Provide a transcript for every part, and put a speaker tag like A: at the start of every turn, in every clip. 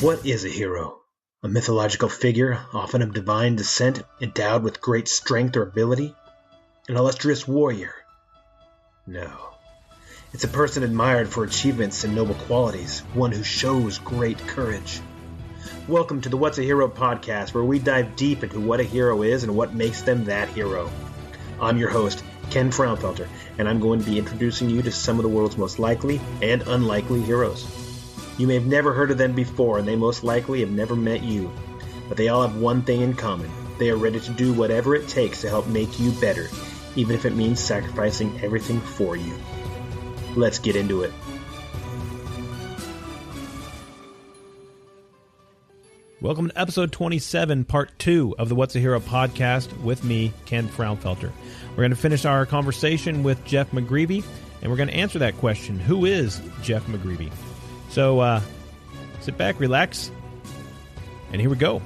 A: What is a hero? A mythological figure, often of divine descent, endowed with great strength or ability? An illustrious warrior? No. It's a person admired for achievements and noble qualities, one who shows great courage. Welcome to the What's a Hero podcast, where we dive deep into what a hero is and what makes them that hero. I'm your host, Ken Frownfelter, and I'm going to be introducing you to some of the world's most likely and unlikely heroes. You may have never heard of them before, and they most likely have never met you. But they all have one thing in common. They are ready to do whatever it takes to help make you better, even if it means sacrificing everything for you. Let's get into it.
B: Welcome to episode 27, part 2 of the What's a Hero podcast with me, Ken Frownfelter. We're going to finish our conversation with Jeff McGreevey, and we're going to answer that question, who is Jeff McGreevey? So, sit back, relax, and here we go.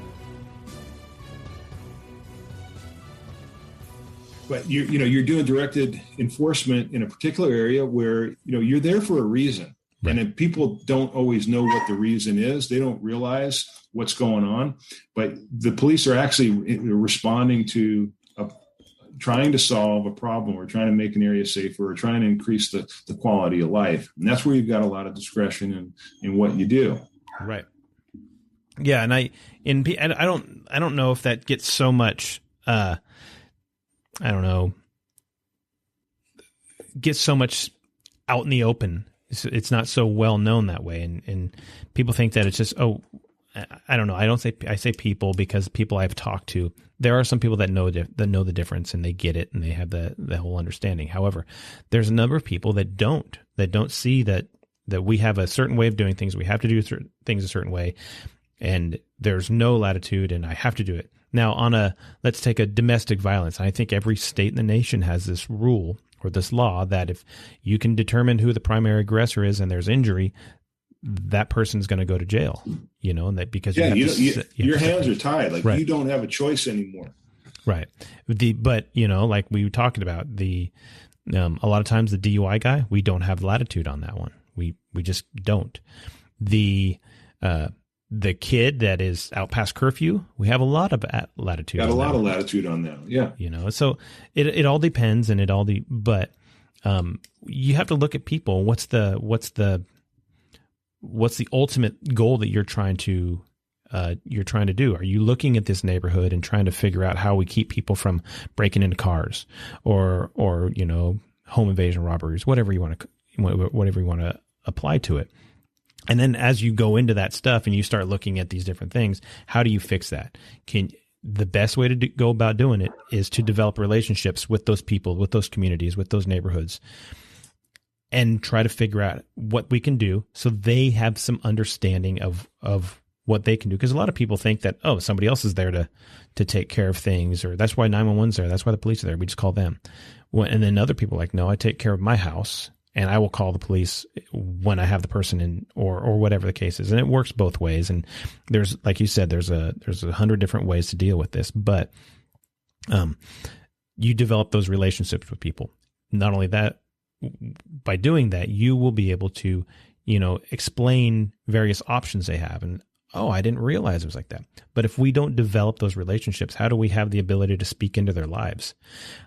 C: But you're doing directed enforcement in a particular area where, you're there for a reason. Right. And if people don't always know what the reason is, they don't realize what's going on. But the police are actually responding to trying to solve a problem, or trying to make an area safer, or trying to increase the quality of life. And that's where you've got a lot of discretion in what you do. Right.
B: Yeah. And I don't know if that gets so much, gets so much out in the open. It's not so well known that way. And people think that it's just, I don't know. I say people because people I've talked to, there are some people that know the difference, and they get it, and they have the whole understanding. However, there's a number of people that don't see that we have a certain way of doing things. We have to do things a certain way, and there's no latitude, and I have to do it. Now, let's take a domestic violence. I think every state in the nation has this rule or this law that if you can determine who the primary aggressor is and there's injury, that person's going to go to jail, and that because
C: your hands are tied. Like,
B: right.
C: You don't have a choice anymore.
B: Right. But like we were talking about, a lot of times the DUI guy, we don't have latitude on that one. We just don't. The kid that is out past curfew, we have a lot of latitude.
C: Got a lot of latitude on that. Yeah.
B: So it all depends, and but you have to look at people. What's the ultimate goal that you're trying to do? Are you looking at this neighborhood and trying to figure out how we keep people from breaking into cars or home invasion robberies, whatever you want to apply to it? And then as you go into that stuff and you start looking at these different things, how do you fix that? The best way to go about doing it is to develop relationships with those people, with those communities, with those neighborhoods, and try to figure out what we can do so they have some understanding of what they can do. Because a lot of people think that, somebody else is there to take care of things, or that's why 911's there. That's why the police are there. We just call them. And then other people are like, no, I take care of my house, and I will call the police when I have the person in, or whatever the case is. And it works both ways. And there's, like you said, there's 100 different ways to deal with this. But you develop those relationships with people. Not only that, by doing that, you will be able to, explain various options they have. And, I didn't realize it was like that. But if we don't develop those relationships, how do we have the ability to speak into their lives?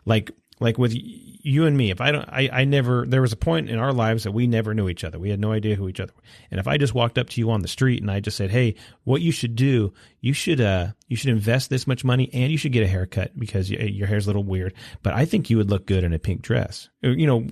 B: Like with you and me, there was a point in our lives that we never knew each other. We had no idea who each other were. And if I just walked up to you on the street and I just said, hey, what you should do, you should invest this much money, and you should get a haircut because your hair's a little weird, but I think you would look good in a pink dress,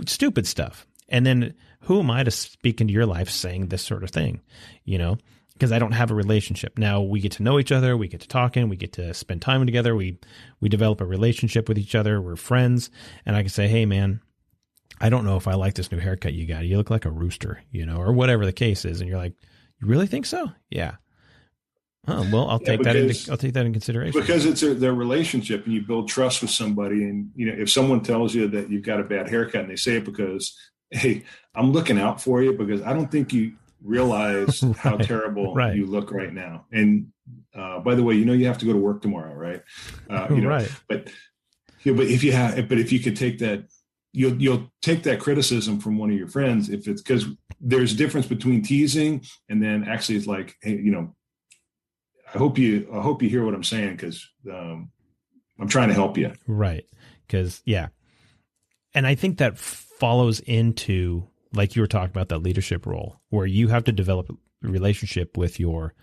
B: stupid stuff. And then who am I to speak into your life saying this sort of thing, because I don't have a relationship. Now we get to know each other, we get to talking, we get to spend time together, we develop a relationship with each other, we're friends, and I can say, hey man, I don't know if I like this new haircut you got. You look like a rooster, or whatever the case is. And you're like, you really think so? Yeah. Oh, well, I'll take that in consideration.
C: Because it's their relationship, and you build trust with somebody. And, if someone tells you that you've got a bad haircut and they say it because, hey, I'm looking out for you because I don't think you realize how terrible you look right now. And by the way, you have to go to work tomorrow, right?
B: Right.
C: But Yeah, but if you could take that, you'll take that criticism from one of your friends, if it's because there's a difference between teasing and then actually it's like, hey, I hope you hear what I'm saying, because I'm trying to help you.
B: Right. Because, yeah. And I think that follows into, like you were talking about, that leadership role where you have to develop a relationship with your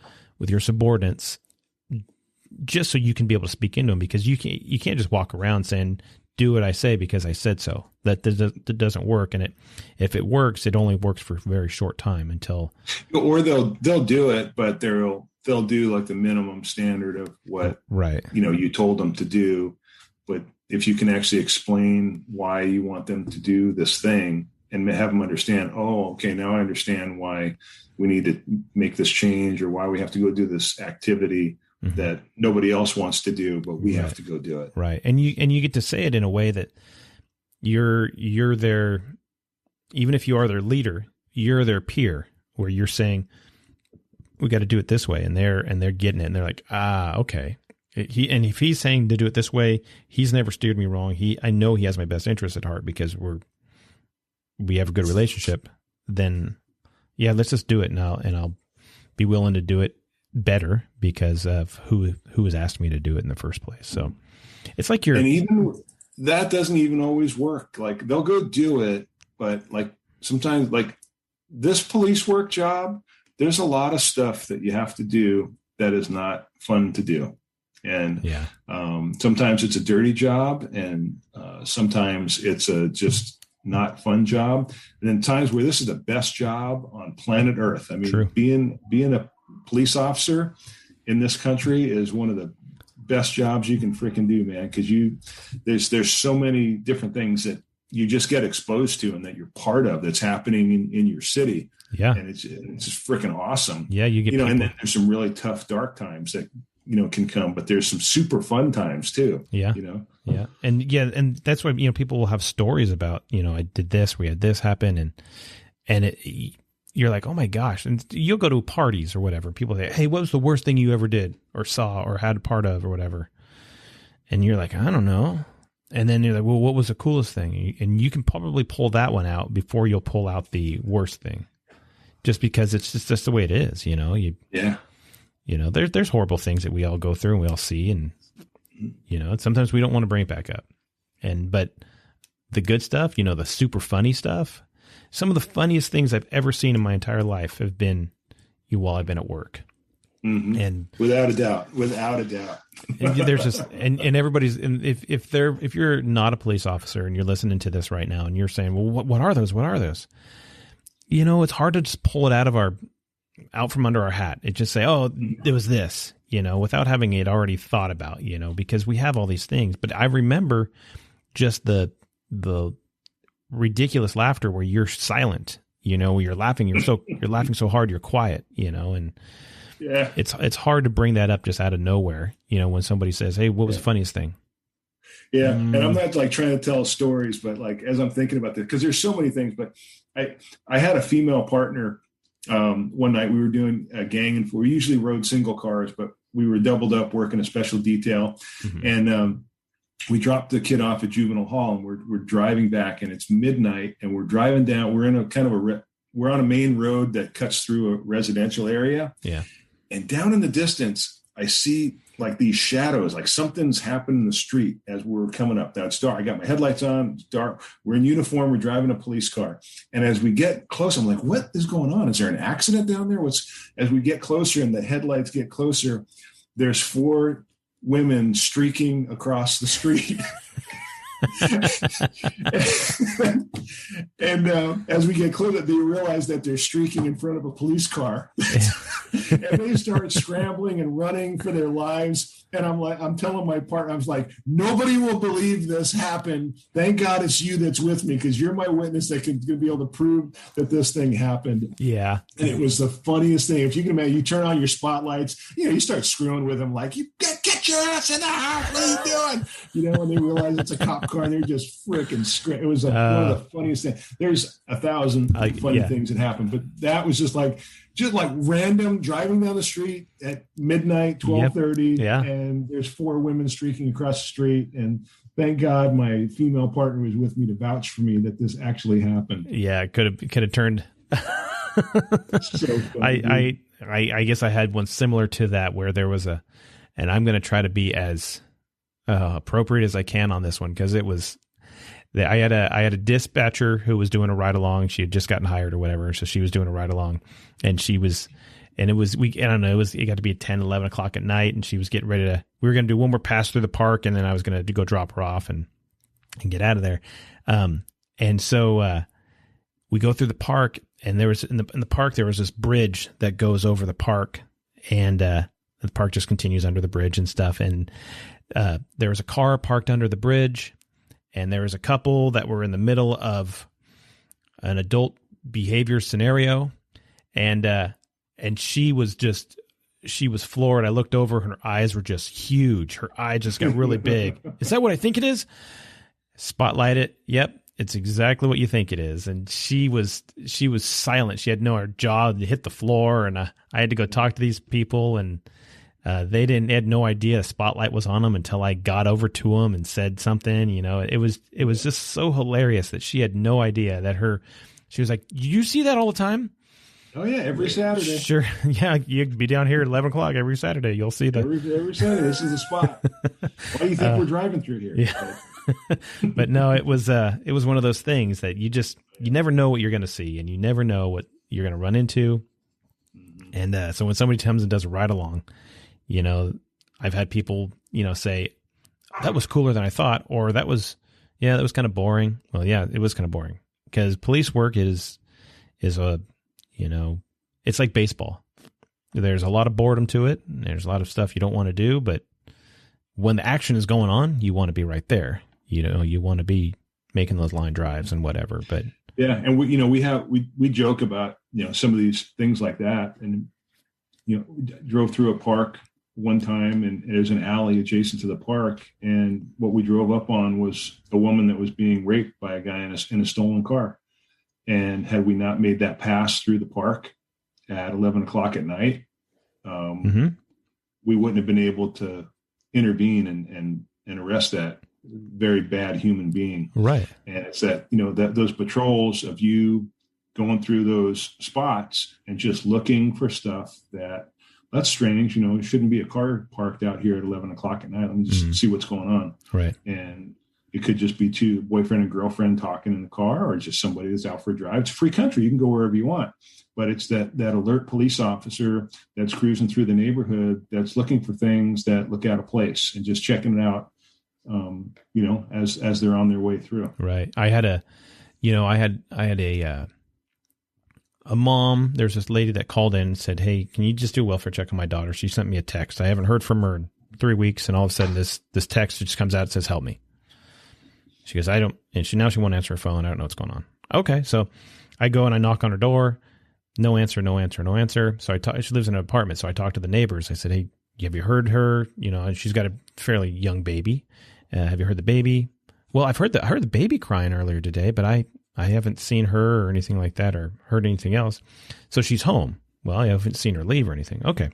B: subordinates, just so you can be able to speak into them, because you can't just walk around saying, do what I say because I said so. That doesn't work. And if it works, it only works for a very short time until.
C: Or they'll do it, but they'll do like the minimum standard of what,
B: right,
C: you told them to do. But if you can actually explain why you want them to do this thing and have them understand, oh, okay, now I understand why we need to make this change, or why we have to go do this activity that nobody else wants to do, but we have to go do it.
B: Right. And you get to say it in a way that you're their, even if you are their leader, you're their peer, where you're saying, we got to do it this way. And they're getting it. And they're like, okay. And if he's saying to do it this way, he's never steered me wrong. I know he has my best interest at heart because we have a good relationship. Then yeah, let's just do it now. And I'll be willing to do it better because of who has asked me to do it in the first place. So it's like and
C: even that doesn't even always work. Like they'll go do it, but like sometimes, like this police work job, there's a lot of stuff that you have to do that is not fun to do. And sometimes it's a dirty job, and sometimes it's a just not fun job. And then times where this is the best job on planet Earth. I mean,
B: True.
C: being a police officer in this country is one of the best jobs you can freaking do, man. Because there's so many different things that you just get exposed to and that you're part of that's happening in your city.
B: Yeah,
C: and it's just freaking awesome.
B: Yeah, you get
C: and then there's some really tough, dark times that can come, but there's some super fun times too.
B: Yeah, yeah, and that's why people will have stories about I did this, we had this happen, and you're like, oh my gosh. And you'll go to parties or whatever. People say, hey, what was the worst thing you ever did or saw or had a part of or whatever? And you're like, I don't know. And then you're like, well, what was the coolest thing? And you can probably pull that one out before you'll pull out the worst thing, just because it's just the way it is, There's horrible things that we all go through and we all see. And, sometimes we don't want to bring it back up. But the good stuff, the super funny stuff, some of the funniest things I've ever seen in my entire life have been while I've been at work.
C: Mm-hmm.
B: And
C: without a doubt.
B: And there's just, and everybody's, and if you're not a police officer and you're listening to this right now and you're saying, well, what are those? What are those? It's hard to just pull it out from under our hat. It just say, oh, it was this, without having it already thought about, because we have all these things. But I remember just the ridiculous laughter where you're silent, where you're laughing, you're laughing so hard, you're quiet, and
C: yeah,
B: it's hard to bring that up just out of nowhere, when somebody says, hey, what was the funniest thing?
C: Yeah. And I'm not like trying to tell stories, but like, as I'm thinking about this, because there's so many things, but I had a female partner. One night we were doing a gang, and we usually rode single cars, but we were doubled up working a special detail. Mm-hmm. And, we dropped the kid off at juvenile hall, and we're driving back, and it's midnight, and we're driving down. We're in a kind of we're on a main road that cuts through a residential area.
B: Yeah.
C: And down in the distance, I see like these shadows, like something's happened in the street as we're coming up. Now it's dark. I got my headlights on. It's dark. We're in uniform. We're driving a police car. And as we get close, I'm like, what is going on? Is there an accident down there? As we get closer and the headlights get closer, there's 4 women streaking across the street. and as we get closer, they realize that they're streaking in front of a police car. And they start scrambling and running for their lives. And I'm telling my partner, I was like, nobody will believe this happened. Thank God it's you that's with me, because you're my witness that can be able to prove that this thing happened.
B: Yeah.
C: And it was the funniest thing. If you can imagine, you turn on your spotlights, you start screwing with them like, you get your ass in the house. What are you doing? And they realize it's a cop car and they're just freaking screaming. It was like one of the funniest things. There's 1,000 funny things that happened, but that was just like random driving down the street at midnight, 12:30, and there's 4 women streaking across the street. And thank God my female partner was with me to vouch for me that this actually happened.
B: Yeah, it could have turned.
C: So funny.
B: I guess I had one similar to that where there was and I'm going to try to be as appropriate as I can on this one, because it was, I had a dispatcher who was doing a ride along. She had just gotten hired or whatever, so she was doing a ride along, and it got to be at 10, 11 o'clock at night, and she was getting ready to. We were going to do one more pass through the park, and then I was going to go drop her off and get out of there. And so we go through the park, and there was in the park there was this bridge that goes over the park, and the park just continues under the bridge and stuff. And there was a car parked under the bridge, and there was a couple that were in the middle of an adult behavior scenario, and she was floored. I looked over, her eyes were just huge. Her eye just got really big. Is that what I think it is? Spotlight it. Yep. It's exactly what you think it is. And she was silent. She had her jaw hit the floor, and I had to go talk to these people, and they had no idea a spotlight was on them until I got over to them and said something. It was just so hilarious that she had no idea that she was like, you see that all the time?
C: Oh yeah. Every Saturday.
B: Sure. Yeah. You'd be down here at 11 o'clock every Saturday. You'll see that.
C: Every Saturday. This is the spot. Why do you think we're driving through here?
B: Yeah. But no, it was one of those things that you never know what you're going to see, and you never know what you're going to run into. And so when somebody comes and does a ride along, I've had people, say, that was cooler than I thought, or that was kind of boring. Well, yeah, it was kind of boring, because police work is it's like baseball. There's a lot of boredom to it, and there's a lot of stuff you don't want to do, but when the action is going on, you want to be right there. You want to be making those line drives and whatever. But
C: yeah, and we joke about some of these things like that, and we drove through a park one time, and there's an alley adjacent to the park, and what we drove up on was a woman that was being raped by a guy in a stolen car. And had we not made that pass through the park at 11 o'clock at night, we wouldn't have been able to intervene and arrest that very bad human being.
B: Right.
C: And it's that, that those patrols of you going through those spots and just looking for stuff that's strange. It shouldn't be a car parked out here at 11 o'clock at night. Let me just see what's going on.
B: Right.
C: And it could just be two boyfriend and girlfriend talking in the car, or just somebody that's out for a drive. It's a free country. You can go wherever you want. But it's that alert police officer that's cruising through the neighborhood, that's looking for things that look out of place and just checking it out, as they're on their way through.
B: Right. I had a mom. There's this lady that called in and said, "Hey, can you just do a welfare check on my daughter? She sent me a text. I haven't heard from her in 3 weeks, and all of a sudden this text just comes out and says, 'Help me.'" She goes, she won't answer her phone. I don't know what's going on. Okay. So I go and I knock on her door. No answer. So she lives in an apartment. So I talked to the neighbors. I said, "Hey, have you heard her? She's got a fairly young baby. Have you heard the baby?" "Well, I heard the baby crying earlier today, but I haven't seen her or anything like that or heard anything else. So she's home." "Well, I haven't seen her leave or anything." "Okay."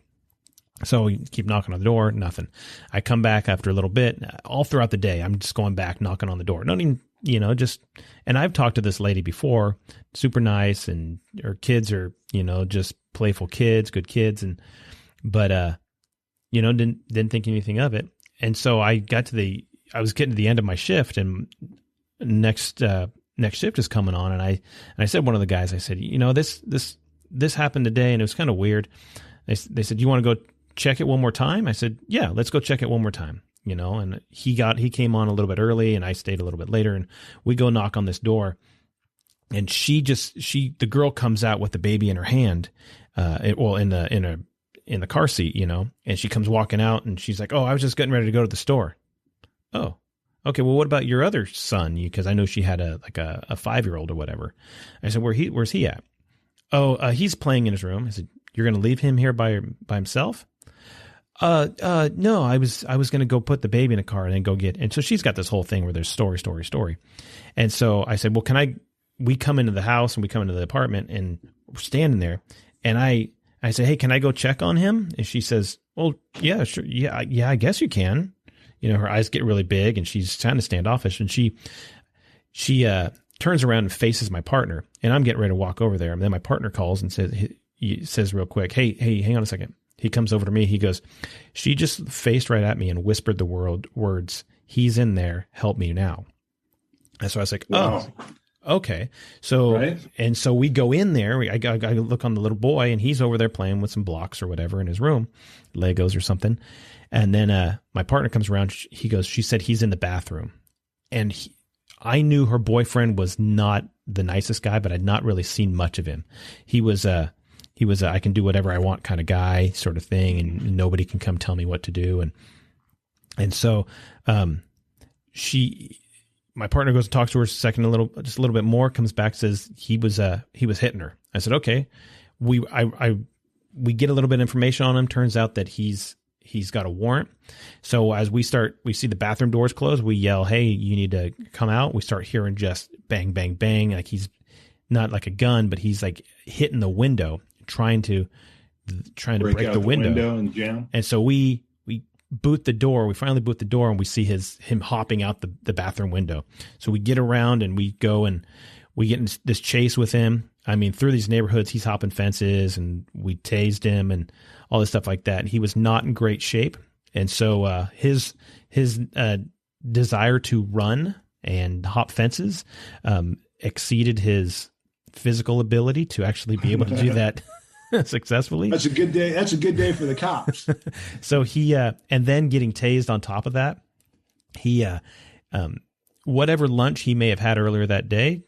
B: So we keep knocking on the door, nothing. I come back after a little bit. All throughout the day, I'm just going back, knocking on the door. Not even, and I've talked to this lady before, super nice, and her kids are, just playful kids, good kids. But didn't think anything of it. And so I was getting to the end of my shift, and next shift is coming on. And I said, one of the guys, I said, this happened today, and it was kind of weird. They said, "You want to go check it one more time?" I said, "Yeah, let's go check it one more time." And he came on a little bit early, and I stayed a little bit later, and we go knock on this door, and the girl comes out with the baby in her hand, in the car seat, and she comes walking out, and she's like, "Oh, I was just getting ready to go to the store." "Oh, okay. Well, what about your other son?" Because I know she had a 5-year-old or whatever. I said, "Where's he at?" "Oh, he's playing in his room." I said, "You're going to leave him here by himself?" No, I was going to go put the baby in a car and then go get, and so she's got this whole thing where there's story. And so I said, well, we come into the house and we come into the apartment and we're standing there. And I said, hey, can I go check on him? And she says, well, yeah, sure. Yeah, I guess you can. Her eyes get really big and she's kind of standoffish, and she turns around and faces my partner, and I'm getting ready to walk over there. And then my partner calls and says real quick, hey, hang on a second. He comes over to me. He goes, she just faced right at me and whispered the words, he's in there. Help me now. And so I was like, wow. Oh, okay. So, right. And so we go in there. I look on the little boy, and he's over there playing with some blocks or whatever in his room, Legos or something. And then my partner comes around. She said he's in the bathroom. And I knew her boyfriend was not the nicest guy, but I'd not really seen much of him. He was a I can do whatever I want kind of guy sort of thing, and nobody can come tell me what to do. And so my partner goes and talks to her just a little bit more, comes back, says he was hitting her. I said, okay. We get a little bit of information on him. Turns out that he's got a warrant. So as we see the bathroom doors close, we yell, hey, you need to come out. We start hearing just bang, bang, bang. Like he's not like a gun, but he's like hitting the window, trying to break the window
C: and jam.
B: And so we boot the door. We finally boot the door, and we see him hopping out the bathroom window. So we get around and we go and we get in this chase with him. I mean, through these neighborhoods, he's hopping fences, and we tased him and all this stuff like that. And he was not in great shape. And so his desire to run and hop fences exceeded his physical ability to actually be able to do that successfully.
C: That's a good day. That's a good day for the cops.
B: So he, and then getting tased on top of that, he, whatever lunch he may have had earlier that day,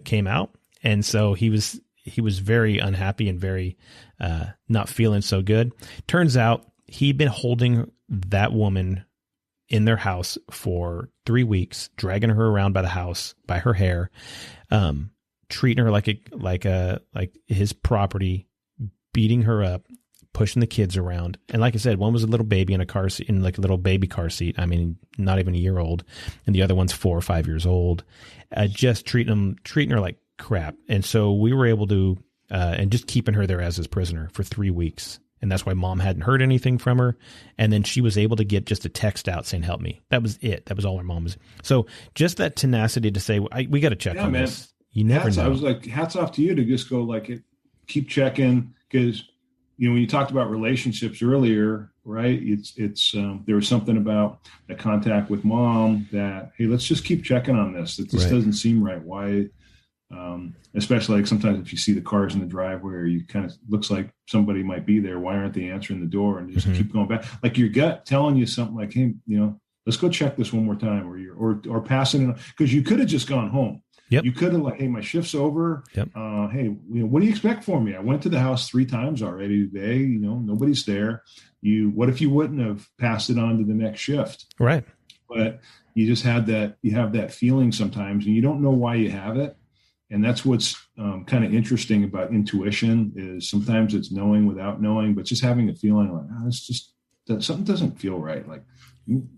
B: came out. And so he was very unhappy and very, not feeling so good. Turns out he'd been holding that woman in their house for 3 weeks, dragging her around by the house by her hair, treating her like his property, beating her up, pushing the kids around. And like I said, one was a little baby in a car seat, in like a little baby car seat. I mean, not even a year old. And the other one's 4 or 5 years old, just treating her like crap. And so we were able to, and just keeping her there as his prisoner for 3 weeks. And that's why mom hadn't heard anything from her. And then she was able to get just a text out saying, help me. That was it. That was all her mom was. So just that tenacity to say, we got to check on this. You never know.
C: I was like, hats off to you to just go like, keep checking. Because, when you talked about relationships earlier, right? It's there was something about the contact with mom that, hey, let's just keep checking on this. That this doesn't seem right. Why? Especially like sometimes if you see the cars in the driveway, or you kind of looks like somebody might be there. Why aren't they answering the door? And just keep going back. Like your gut telling you something like, hey, let's go check this one more time, or passing it on, because you could have just gone home.
B: Yep.
C: You could have like, hey, my shift's over.
B: Yep.
C: Hey, what do you expect from me? I went to the house 3 times already today. Nobody's there. What if you wouldn't have passed it on to the next shift?
B: Right.
C: But you just had that. You have that feeling sometimes, and you don't know why you have it. And that's what's kind of interesting about intuition, is sometimes it's knowing without knowing, but just having a feeling like, it's just that something doesn't feel right. Like,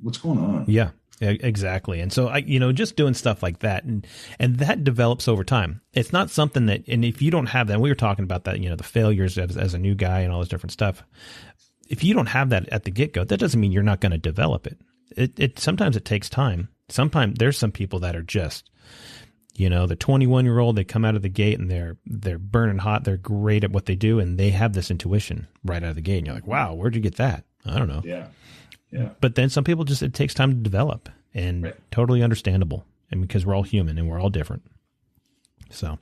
C: what's going on?
B: Yeah. Exactly. And so just doing stuff like that, and that develops over time. It's not something that, and if you don't have that, and we were talking about that, the failures as a new guy and all this different stuff. If you don't have that at the get go, that doesn't mean you're not going to develop it. It sometimes it takes time. Sometimes there's some people that are just, the 21-year-old, they come out of the gate and they're burning hot. They're great at what they do. And they have this intuition right out of the gate. And you're like, wow, where'd you get that? I don't know.
C: Yeah. Yeah.
B: But then some people it takes time to develop, and totally understandable. And because we're all human and we're all different. So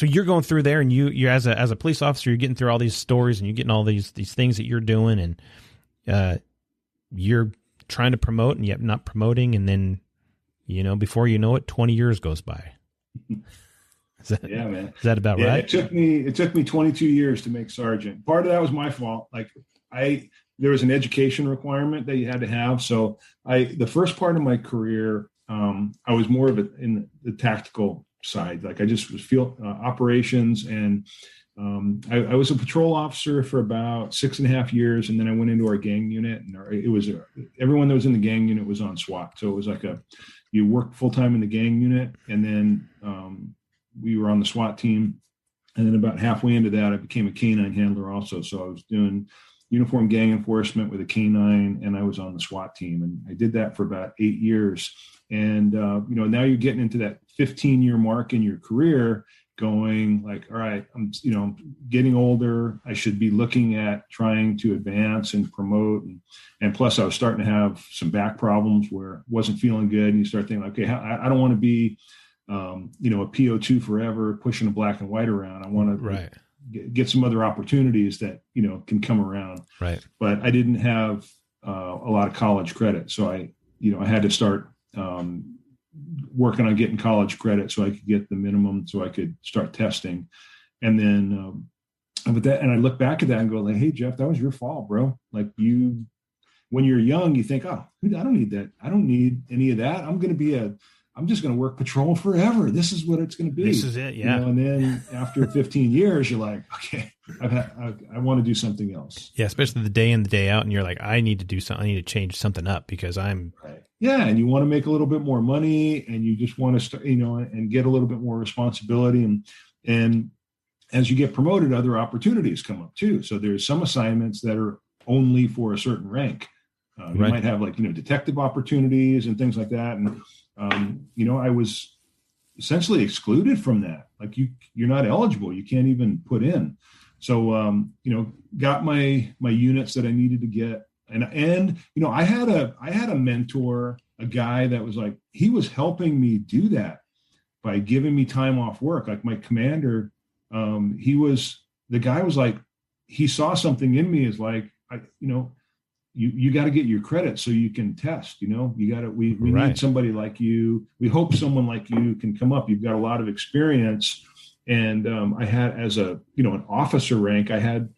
B: you're going through there, and you're as a police officer, you're getting through all these stories, and you're getting all these things that you're doing, and you're trying to promote and yet not promoting. And then, before you know it, 20 years goes by.
C: Yeah, man.
B: Is that about right?
C: It took me 22 years to make sergeant. Part of that was my fault. Like there was an education requirement that you had to have. So the first part of my career, I was more of it in the tactical side. Like I just was operations, and I was a patrol officer for about 6.5 years, and then I went into our gang unit, and everyone that was in the gang unit was on SWAT. So it was like you worked full time in the gang unit, and then we were on the SWAT team. And then about halfway into that, I became a canine handler also. So I was doing uniform gang enforcement with a canine, and I was on the SWAT team, and I did that for about 8 years. And now you're getting into that 15-year mark in your career, going like, all right, I'm getting older. I should be looking at trying to advance and promote. And plus I was starting to have some back problems where I wasn't feeling good. And you start thinking, okay, I don't want to be, a PO2 forever, pushing a black and white around. I want to get some other opportunities that, can come around. Right. But I didn't have a lot of college credit. So I had to start, working on getting college credit so I could get the minimum so I could start testing. And then, and I look back at that and go like, hey, Jeff, that was your fault, bro. Like when you're young, you think, oh, I don't need that. I don't need any of that. I'm just going to work patrol forever. This is what it's going to be.
B: This is it. Yeah.
C: And then after 15 years, you're like, okay, I want to do something else.
B: Yeah. Especially the day in, the day out. And you're like, I need to do something. I need to change something up because I'm
C: right. Yeah. And you want to make a little bit more money, and you just want to start, and get a little bit more responsibility. And as you get promoted, other opportunities come up too. So there's some assignments that are only for a certain rank. You might have detective opportunities and things like that. And, I was essentially excluded from that. Like you're not eligible. You can't even put in. So, got my units that I needed to get. And I had a mentor, a guy that was like, he was helping me do that by giving me time off work. Like my commander, the guy was like, he saw something in me as like, you got to get your credit so you can test, we need somebody like you. We hope someone like you can come up. You've got a lot of experience. And I had, as an officer rank, I had,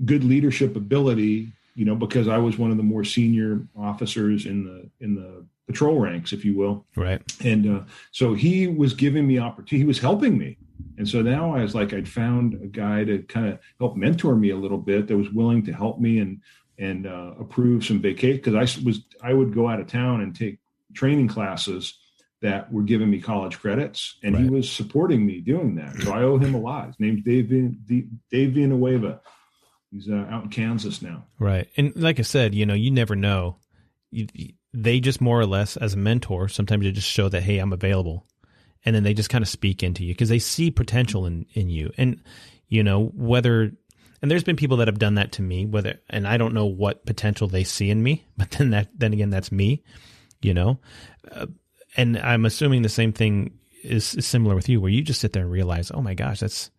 C: good leadership ability, because I was one of the more senior officers in the patrol ranks, if you will. Right. And so he was giving me opportunity. He was helping me. And so now I was like, I'd found a guy to kind of help mentor me a little bit that was willing to help me and approve some vacation. Because I would go out of town and take training classes that were giving me college credits, and he was supporting me doing that. So I owe him a lot. His name's Dave Villanueva. He's out in Kansas now. Right.
B: And like I said, you never know. They just more or less, as a mentor, sometimes you just show that, hey, I'm available. And then they just kind of speak into you because they see potential in you. And, and there's been people that have done that to me, and I don't know what potential they see in me, but then again, that's me, and I'm assuming the same thing is similar with you, where you just sit there and realize, oh my gosh, if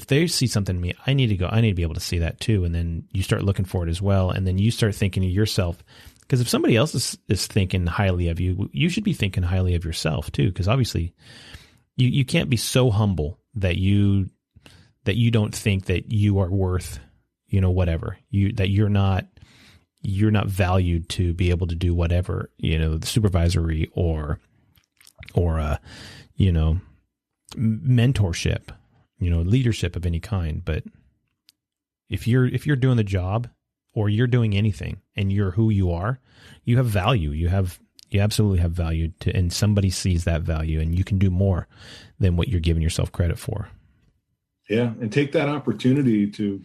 B: they see something in me, I need to be able to see that too. And then you start looking for it as well. And then you start thinking of yourself, because if somebody else is thinking highly of you, you should be thinking highly of yourself too. Because obviously you can't be so humble that you don't think that you are worth, whatever, that you're not valued to be able to do whatever, the supervisory or mentorship, leadership of any kind. But if you're doing the job, or you're doing anything and you're who you are, you have value. You absolutely have value and somebody sees that value, and you can do more than what you're giving yourself credit for.
C: Yeah. And take that opportunity to,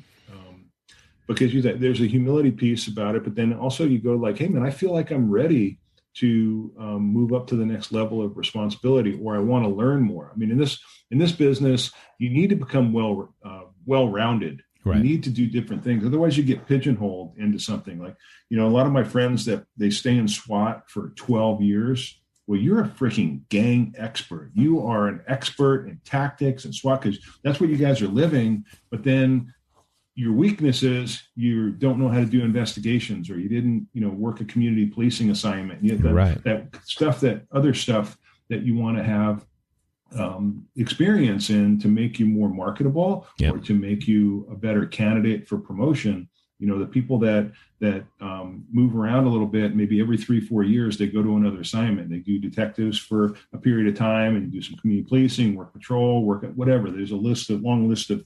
C: because there's a humility piece about it, but then also you go like, hey man, I feel like I'm ready to move up to the next level of responsibility, or I want to learn more. I mean, in this business, you need to become well-rounded. Right. You need to do different things. Otherwise you get pigeonholed into something. Like, a lot of my friends that they stay in SWAT for 12 years. Well, you're a freaking gang expert. You are an expert in tactics and SWAT, because that's what you guys are living. But then your weakness is you don't know how to do investigations, or you didn't, work a community policing assignment. That other stuff that you want to have experience in to make you more marketable, or to make you a better candidate for promotion. The people that move around a little bit, maybe every 3-4 years, they go to another assignment. They do detectives for a period of time and do some community policing, work patrol, work at whatever. There's a long list of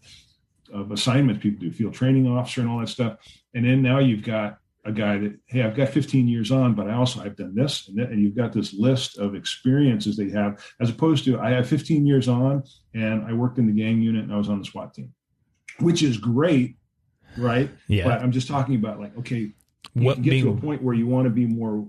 C: assignments people do, field training officer and all that stuff. And then now you've got a guy that, hey, I've got 15 years on, but I've done this and that, and you've got this list of experiences they have, as opposed to I have 15 years on and I worked in the gang unit and I was on the SWAT team, which is great. Right.
B: Yeah.
C: But I'm just talking about like, okay, you can get to a point where you want to be more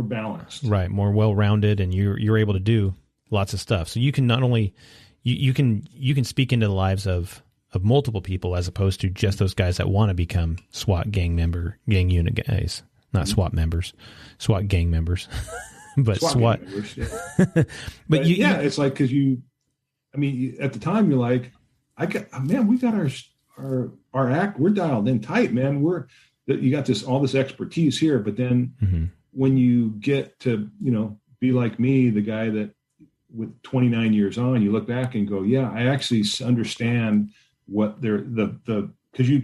C: balanced.
B: Right. More well-rounded, and you're able to do lots of stuff. So you can not only, you can speak into the lives of multiple people, as opposed to just those guys that want to become SWAT gang unit guys, not SWAT members, SWAT gang members, but SWAT. Members,
C: yeah. but it's like, cause at the time you're like, we got our act, we're dialed in tight, man. You got all this expertise here, but then when you get to, be like me, the guy that with 29 years on, you look back and go, yeah, I actually understand what because you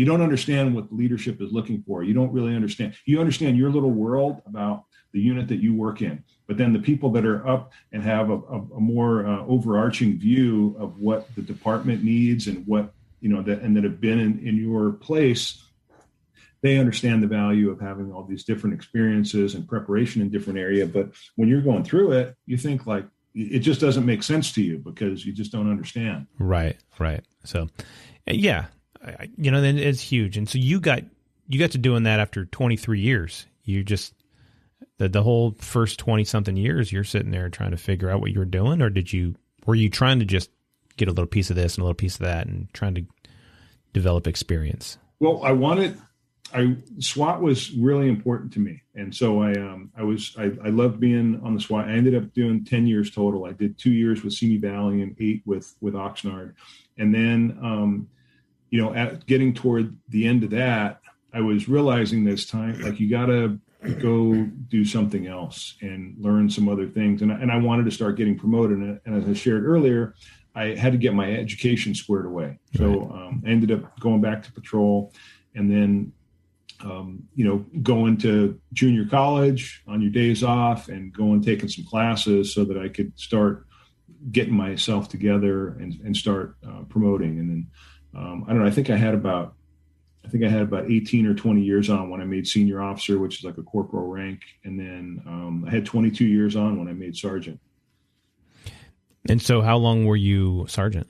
C: don't understand what leadership is looking for. You don't really understand. You understand your little world about the unit that you work in, but then the people that are up and have a more overarching view of what the department needs and what, that have been in your place, they understand the value of having all these different experiences and preparation in different area. But when you're going through it, you think like, it just doesn't make sense to you because you just don't understand.
B: Right. So, yeah, then it's huge. And so you got to doing that after 23 years. You just, the whole first 20 something years, you're sitting there trying to figure out what you were doing, or were you trying to just get a little piece of this and a little piece of that and trying to develop experience?
C: Well, SWAT was really important to me. And so I loved being on the SWAT. I ended up doing 10 years total. I did 2 years with Simi Valley and 8 with Oxnard. And then, at getting toward the end of that, I was realizing this time, like, you got to go do something else and learn some other things. And I wanted to start getting promoted. And as I shared earlier, I had to get my education squared away. So I ended up going back to patrol, and then going to junior college on your days off and taking some classes so that I could start getting myself together and start promoting. And then, I don't know, I think I had about 18 or 20 years on when I made senior officer, which is like a corporal rank. And then I had 22 years on when I made sergeant.
B: And so how long were you sergeant?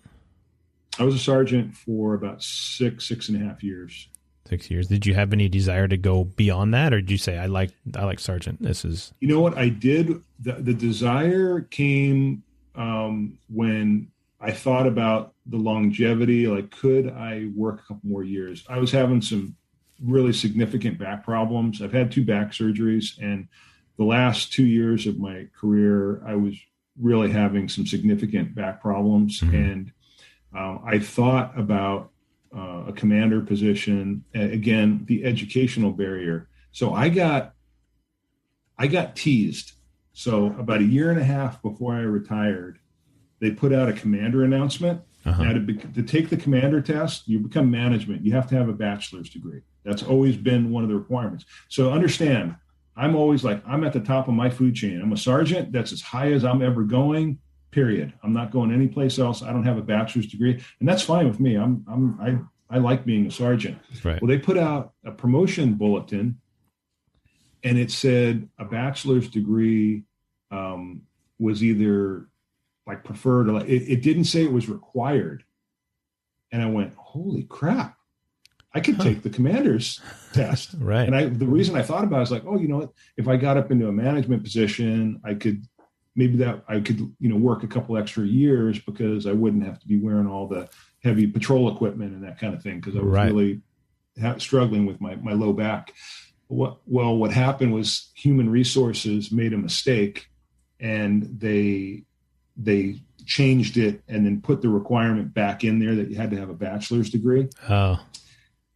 C: I was a sergeant for about 6.5 years.
B: 6 years. Did you have any desire to go beyond that, or did you say, I like sergeant? This is,
C: you know what I did. The desire came when I thought about the longevity. Like, could I work a couple more years? I was having some really significant back problems. I've had 2 back surgeries, and the last 2 years of my career, I was really having some significant back problems. And I thought about a commander position. Again, the educational barrier. So I got teased. So about 1.5 years before I retired, they put out a commander announcement. Now to take the commander test, you become management. You have to have a bachelor's degree. That's always been one of the requirements. So understand, I'm always like, I'm at the top of my food chain. I'm a sergeant. That's as high as I'm ever going, period. I'm not going anyplace else. I don't have a bachelor's degree, and that's fine with me. I like being a sergeant.
B: Right. Well,
C: they put out a promotion bulletin, and it said a bachelor's degree was either like preferred, or it didn't say it was required. And I went, holy crap, I could take the commander's test.
B: Right.
C: And the reason I thought about it is like, oh, you know what, if I got up into a management position, I could work a couple extra years because I wouldn't have to be wearing all the heavy patrol equipment and that kind of thing. Cause I was really struggling with my low back. What happened was human resources made a mistake, and they changed it and then put the requirement back in there that you had to have a bachelor's degree.
B: Oh.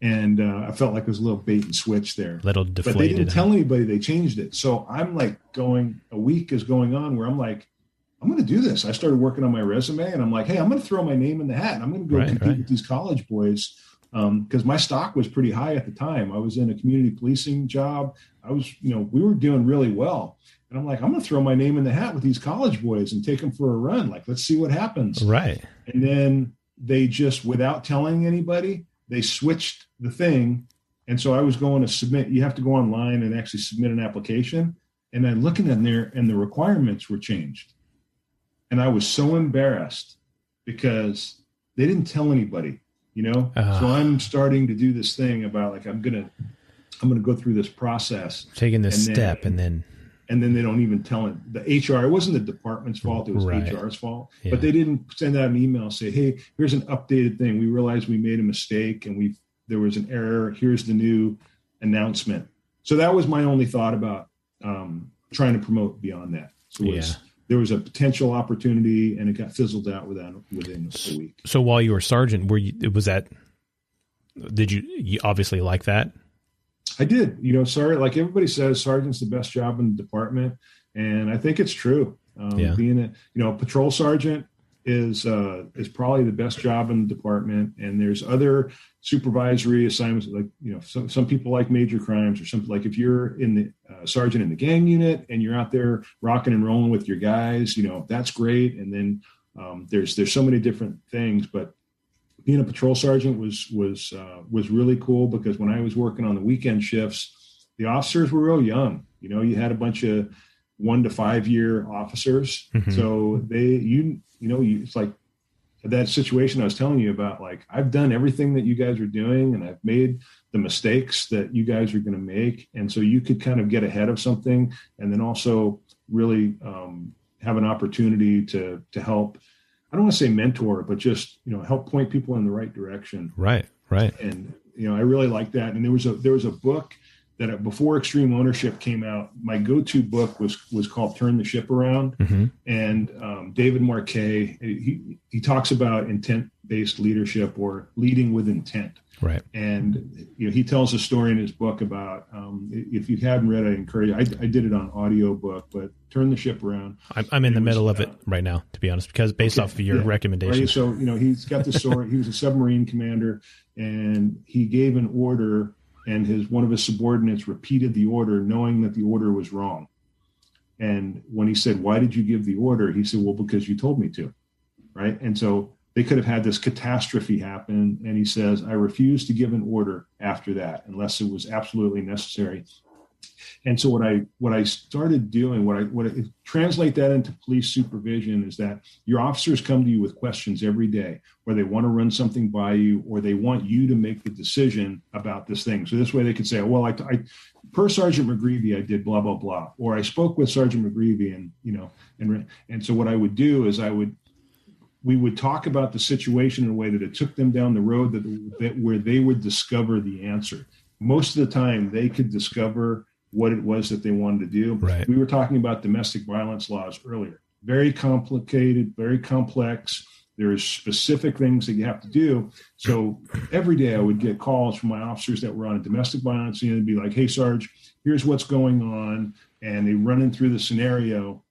C: And I felt like it was a little bait and switch there.
B: Little deflated.
C: But they didn't tell anybody they changed it. So I'm like a week is going on where I'm like, I'm going to do this. I started working on my resume, and I'm like, hey, I'm going to throw my name in the hat, and I'm going to go compete with these college boys because my stock was pretty high at the time. I was in a community policing job. We were doing really well. And I'm like, I'm going to throw my name in the hat with these college boys and take them for a run. Like, let's see what happens.
B: Right.
C: And then they just, without telling anybody, they switched the thing. And so I was going to submit, you have to go online and actually submit an application. And I'm looking in there and the requirements were changed. And I was so embarrassed because they didn't tell anybody, So I'm starting to do this thing about like, I'm going to go through this process.
B: Taking this step and then
C: they don't even tell it. The HR, it wasn't the department's fault. It was HR's fault, but they didn't send out an email, say, hey, here's an updated thing. We realized we made a mistake and there was an error. Here's the new announcement. So that was my only thought about trying to promote beyond that. So there was a potential opportunity and it got fizzled out within a week.
B: So while you were sergeant, did you obviously like that?
C: I did, like everybody says, sergeant's the best job in the department. And I think it's true. Being a patrol sergeant is probably the best job in the department. And there's other supervisory assignments, like, some people like major crimes or something. Like if you're in the sergeant in the gang unit and you're out there rocking and rolling with your guys, that's great. And then there's so many different things, but being a patrol sergeant was really cool because when I was working on the weekend shifts, the officers were real young. You had a bunch of 1 to 5 year officers. Mm-hmm. So it's like that situation I was telling you about, like, I've done everything that you guys are doing and I've made the mistakes that you guys are going to make. And so you could kind of get ahead of something and then also really have an opportunity to help. I don't want to say mentor, but just, help point people in the right direction.
B: Right. Right.
C: And, I really like that. And there was a book that before Extreme Ownership came out, my go-to book was called Turn the Ship Around. Mm-hmm. And David Marquet, he talks about intent-based leadership or leading with intent.
B: Right.
C: And, he tells a story in his book about, if you haven't read it, I encourage you. I did it on audiobook, but Turn the Ship Around.
B: I'm in the middle of it right now, to be honest, because based off of your recommendations.
C: Right? So, he's got this story. He was a submarine commander and he gave an order and one of his subordinates repeated the order knowing that the order was wrong. And when he said, why did you give the order? He said, well, because you told me to. Right. And so they could have had this catastrophe happen. And he says, I refuse to give an order after that unless it was absolutely necessary. And so what I started doing, what I translate that into police supervision is that your officers come to you with questions every day where they want to run something by you or they want you to make the decision about this thing. So this way they could say, well, I per Sergeant McGreevy, I did blah, blah, blah, or I spoke with Sergeant McGreevy and so what I would do is we would talk about the situation in a way that it took them down the road where they would discover the answer. Most of the time they could discover what it was that they wanted to do.
B: Right.
C: We were talking about domestic violence laws earlier. Very complicated, very complex. There's specific things that you have to do. So every day I would get calls from my officers that were on a domestic violence unit and be like, hey, Sarge, here's what's going on. And they run in through the scenario.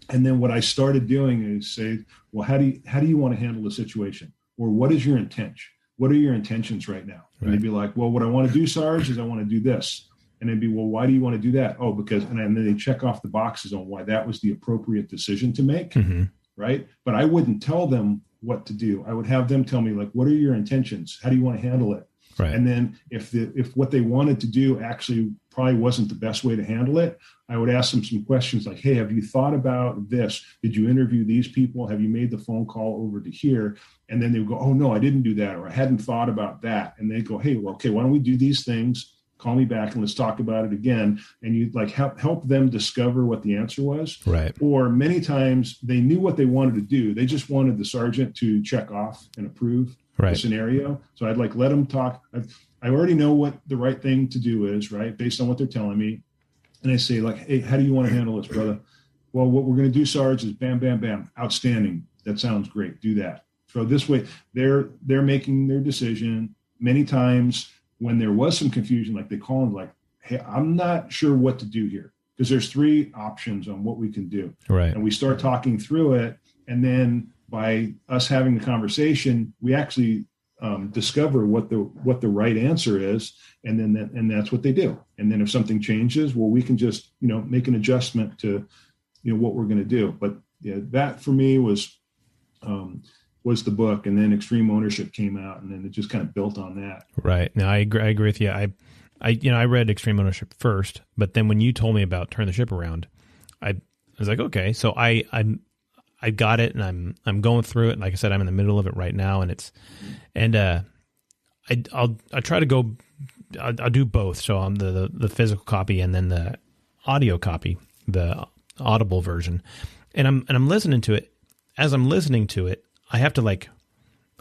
C: And then what I started doing is say, well, how do you want to handle the situation? Or what is your intention? What are your intentions right now? And they'd be like, well, what I want to do, Sarge, is I want to do this. And they'd be, well, why do you want to do that? Oh, because, and then they check off the boxes on why that was the appropriate decision to make. Mm-hmm. Right. But I wouldn't tell them what to do. I would have them tell me, like, what are your intentions? How do you want to handle it?
B: Right.
C: And then if what they wanted to do actually probably wasn't the best way to handle it, I would ask them some questions like, hey, have you thought about this? Did you interview these people? Have you made the phone call over to here? And then they would go, oh, no, I didn't do that. Or I hadn't thought about that. And they go, hey, well, okay, why don't we do these things? Call me back and let's talk about it again. And you like help them discover what the answer was.
B: Right.
C: Or many times they knew what they wanted to do. They just wanted the sergeant to check off and approve the scenario. So I'd like, let them talk. I already know what the right thing to do is, right, based on what they're telling me. And I say, like, hey, how do you want to handle this, brother? Well, what we're going to do, Sarge, is bam, bam, bam. Outstanding. That sounds great. Do that. So this way they're making their decision. Many times when there was some confusion, like they call them like, hey, I'm not sure what to do here. Because there's 3 options on what we can do.
B: Right.
C: And we start talking through it. And then by us having the conversation, we actually discover what the right answer is, and that's what they do. And then if something changes, well, we can just make an adjustment to what we're going to do. But that for me was the book, and then Extreme Ownership came out, and then it just kind of built on that.
B: Right. Now I agree with you. I read Extreme Ownership first, but then when you told me about Turn the Ship Around, I was like, okay, so I got it, and I'm going through it. And like I said, I'm in the middle of it right now, and I'll try to go. I'll do both. So I'm the physical copy and then the audio copy, the Audible version, and I'm listening to it. As I'm listening to it, I have to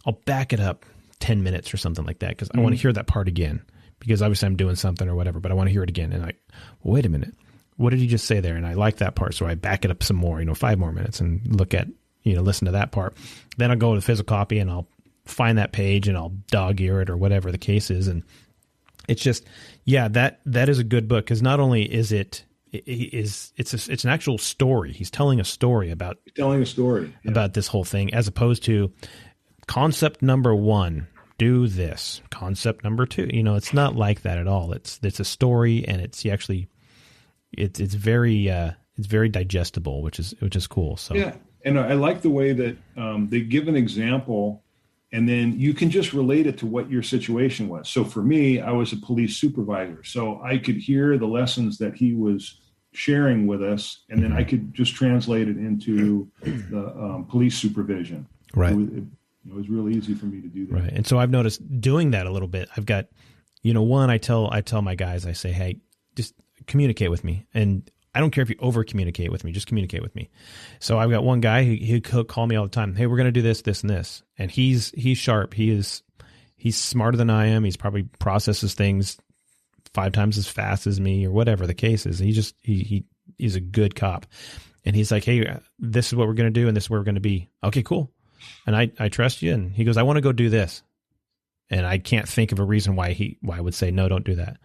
B: I'll back it up 10 minutes or something like that, because I want to hear that part again, because obviously I'm doing something or whatever, but I want to hear it again. And wait a minute, what did he just say there? And I like that part. So I back it up some more, 5 more minutes, and look at, listen to that part. Then I'll go to the physical copy and I'll find that page and I'll dog ear it or whatever the case is. And it's just, that is a good book, because not only is it's an actual story. He's telling a story about this whole thing, as opposed to concept number 1, do this. Concept number 2, it's not like that at all. It's a story, and it's very digestible, which is cool. So
C: yeah, and I like the way that they give an example, and then you can just relate it to what your situation was. So for me, I was a police supervisor, so I could hear the lessons that he was sharing with us, and then I could just translate it into the police supervision.
B: Right.
C: It was really easy for me to do that.
B: Right. And so I've noticed doing that a little bit. I've got, one, I tell my guys, I say, hey, just communicate with me. And I don't care if you over communicate with me, just communicate with me. So I've got one guy he'll call me all the time. Hey, we're going to do this, this, and this. And he's sharp. He's smarter than I am. He's probably processes things 5 times as fast as me, or whatever the case is. He's a good cop. And he's like, hey, this is what we're going to do, and this is where we're going to be. Okay, cool. And I trust you. And he goes, I want to go do this. And I can't think of a reason why I would say, no, don't do that.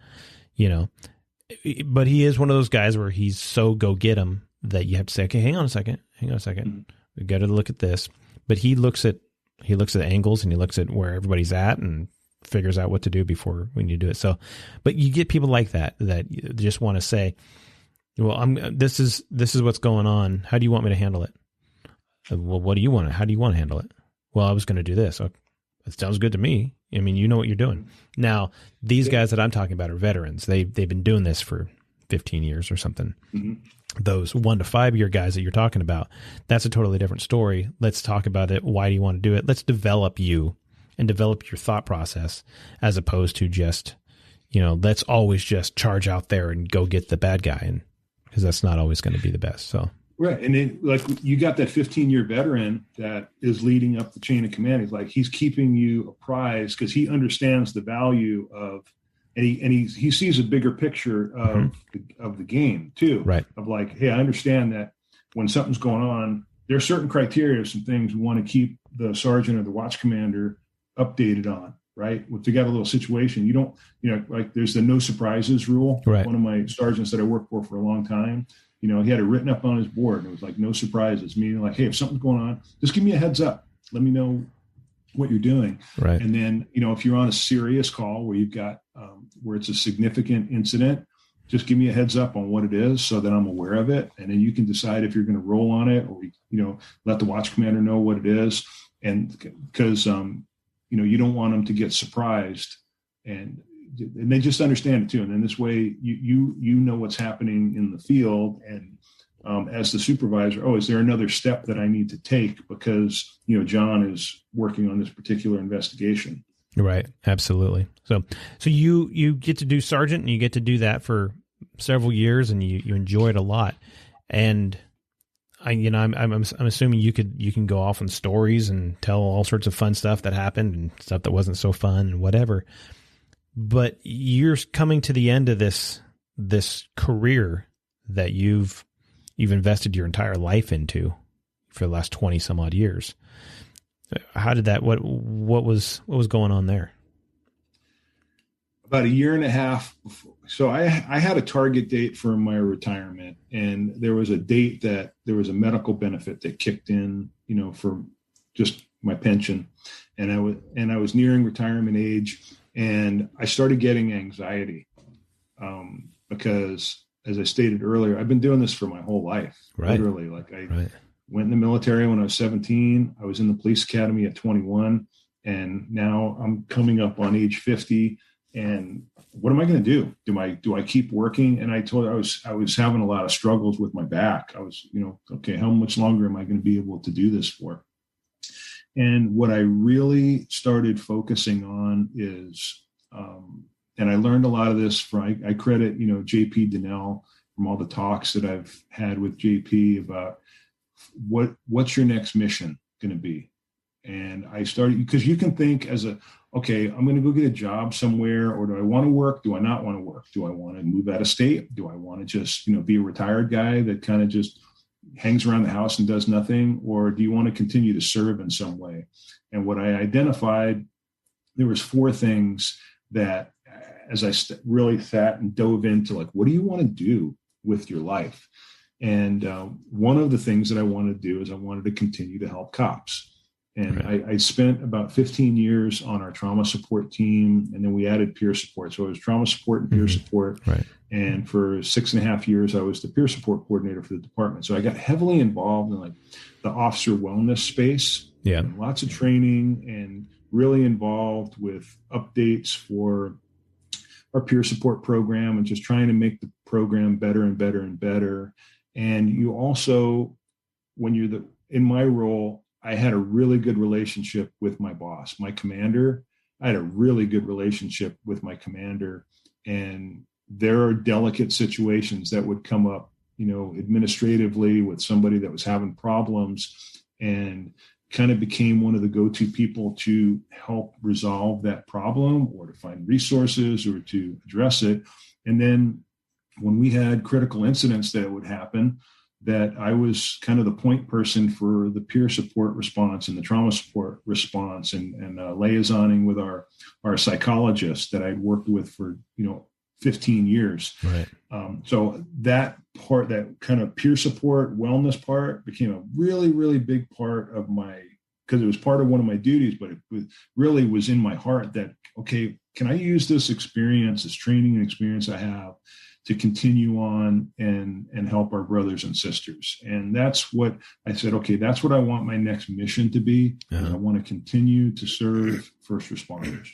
B: But he is one of those guys where he's so go get him that you have to say, okay, hang on a second. We got to look at this. But he looks at angles, and he looks at where everybody's at, and figures out what to do before when you do it. So, but you get people like that just want to say, well, this is what's going on. How do you want me to handle it? Well, what do you want? How do you want to handle it? Well, I was going to do this. Okay, that sounds good to me. I mean, you know what you're doing. Now, these guys that I'm talking about are veterans. They've been doing this for 15 years or something. Mm-hmm. Those 1 to 5 year guys that you're talking about, that's a totally different story. Let's talk about it. Why do you want to do it? Let's develop you and develop your thought process, as opposed to just, let's always just charge out there and go get the bad guy. And because that's not always going to be the best. So.
C: Right. And then you got that 15-year veteran that is leading up the chain of command. He's keeping you apprised, because he understands the value of, and he sees a bigger picture of the game too. Right. Of hey, I understand that when something's going on, there are certain criteria, some things we want to keep the sergeant or the watch commander updated on. Right. If they got a little situation, you don't, there's the no surprises rule. Right. One of my sergeants that I worked for a long time, he had it written up on his board, and it was no surprises, meaning hey, if something's going on, just give me a heads up. Let me know what you're doing. Right. And then, if you're on a serious call where you've got, where it's a significant incident, just give me a heads up on what it is so that I'm aware of it. And then you can decide if you're going to roll on it, or, let the watch commander know what it is. And because, you don't want them to get surprised, and they just understand it too. And then this way you know what's happening in the field. And as the supervisor, is there another step that I need to take because, John is working on this particular investigation.
B: Right. Absolutely. So you get to do sergeant, and you get to do that for several years, and you enjoy it a lot. And I'm assuming you can go off on stories and tell all sorts of fun stuff that happened and stuff that wasn't so fun and whatever. But you're coming to the end of this career that you've invested your entire life into for the last 20 some odd years. How did that, what was going on there?
C: About a year and a half before. So I had a target date for my retirement, and there was a date that there was a medical benefit that kicked in, for just my pension, and I was nearing retirement age, and I started getting anxiety because, as I stated earlier, I've been doing this for my whole life, literally. Like I went in the military when I was 17. I was in the police academy at 21, and now I'm coming up on age 50. And what am I going to do? Do I keep working? And I told her I was having a lot of struggles with my back. I was, okay, how much longer am I going to be able to do this for? And what I really started focusing on is, and I learned a lot of this from, I credit, JP Dennel from all the talks that I've had with JP about what's your next mission going to be? And I started, because you can think okay, I'm going to go get a job somewhere, or do I want to work? Do I not want to work? Do I want to move out of state? Do I want to just, be a retired guy that kind of just hangs around the house and does nothing? Or do you want to continue to serve in some way? And what I identified, there was 4 things that, as I really sat and dove into, like, what do you want to do with your life? And one of the things that I wanted to do is I wanted to continue to help cops. And I spent about 15 years on our trauma support team, and then we added peer support. So it was trauma support and peer support. Right. And for 6.5 years, I was the peer support coordinator for the department. So I got heavily involved in like the officer wellness space. Yeah. Lots of training, and really involved with updates for our peer support program, and just trying to make the program better and better and better. And you also, when you're in my role, I had a really good relationship with my boss, my commander. I had a really good relationship with my commander, and there are delicate situations that would come up, administratively with somebody that was having problems, and kind of became one of the go-to people to help resolve that problem, or to find resources, or to address it. And then when we had critical incidents that would happen, that I was kind of the point person for the peer support response and the trauma support response, and liaisoning with our psychologist that I worked with for, 15 years. Right. So that part, that kind of peer support wellness part, became a really, really big part of because it was part of one of my duties, but it really was in my heart that, okay, can I use this experience, this training and experience I have, to continue on and help our brothers and sisters? And that's what I said, okay, that's what I want my next mission to be. I want to continue to serve first responders.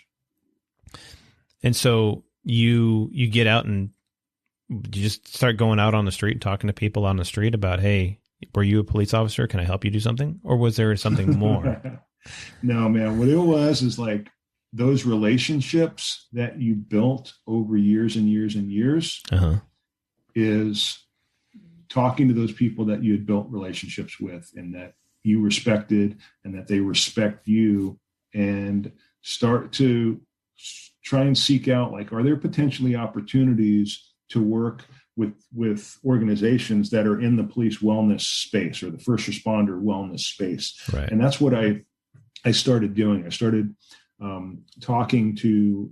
B: And so you get out and you just start going out on the street and talking to people on the street about, hey, were you a police officer? Can I help you do something? Or was there something more?
C: No, man, what it was is like, those relationships that you built over years and years and years is talking to those people that you had built relationships with, and that you respected, and that they respect you, and start to try and seek out, like, are there potentially opportunities to work with organizations that are in the police wellness space, or the first responder wellness space? Right. And that's what I started doing. I started talking to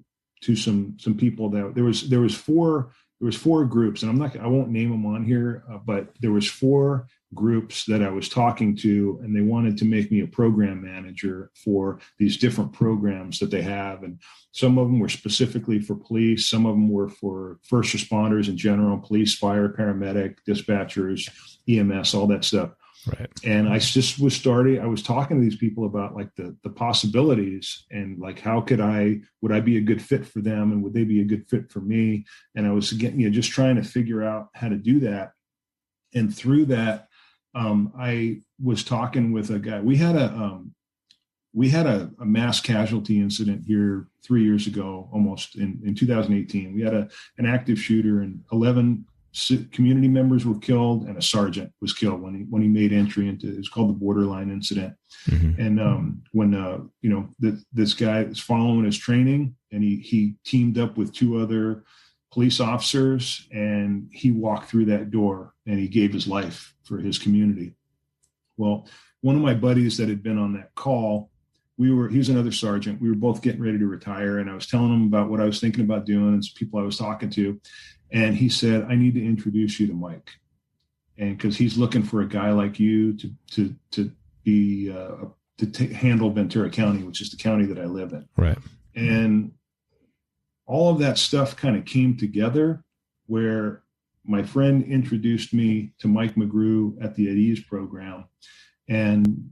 C: some people that there was four groups, and I won't name them on here, but there was 4 groups that I was talking to, and they wanted to make me a program manager for these different programs that they have. And some of them were specifically for police. Some of them were for first responders in general, police, fire, paramedic, dispatchers, EMS, all that stuff. Right. And I was talking to these people about like the possibilities, and like, would I be a good fit for them, and would they be a good fit for me? And I was just trying to figure out how to do that. And through that, I was talking with a guy. We had a mass casualty incident here 3 years ago, almost in 2018. We had an active shooter, and 11 community members were killed, and a sergeant was killed when he made entry into, it's called the borderline incident. Mm-hmm. And when this guy is following his training, and he teamed up with 2 other police officers, and he walked through that door, and he gave his life for his community. Well, one of my buddies that had been on that call, he was another sergeant. We were both getting ready to retire, and I was telling him about what I was thinking about doing, and some people I was talking to. And he said, I need to introduce you to Mike. And because he's looking for a guy like you to be handle Ventura County, which is the county that I live in.
B: Right.
C: And all of that stuff kind of came together where my friend introduced me to Mike McGreevy at the At Ease program. And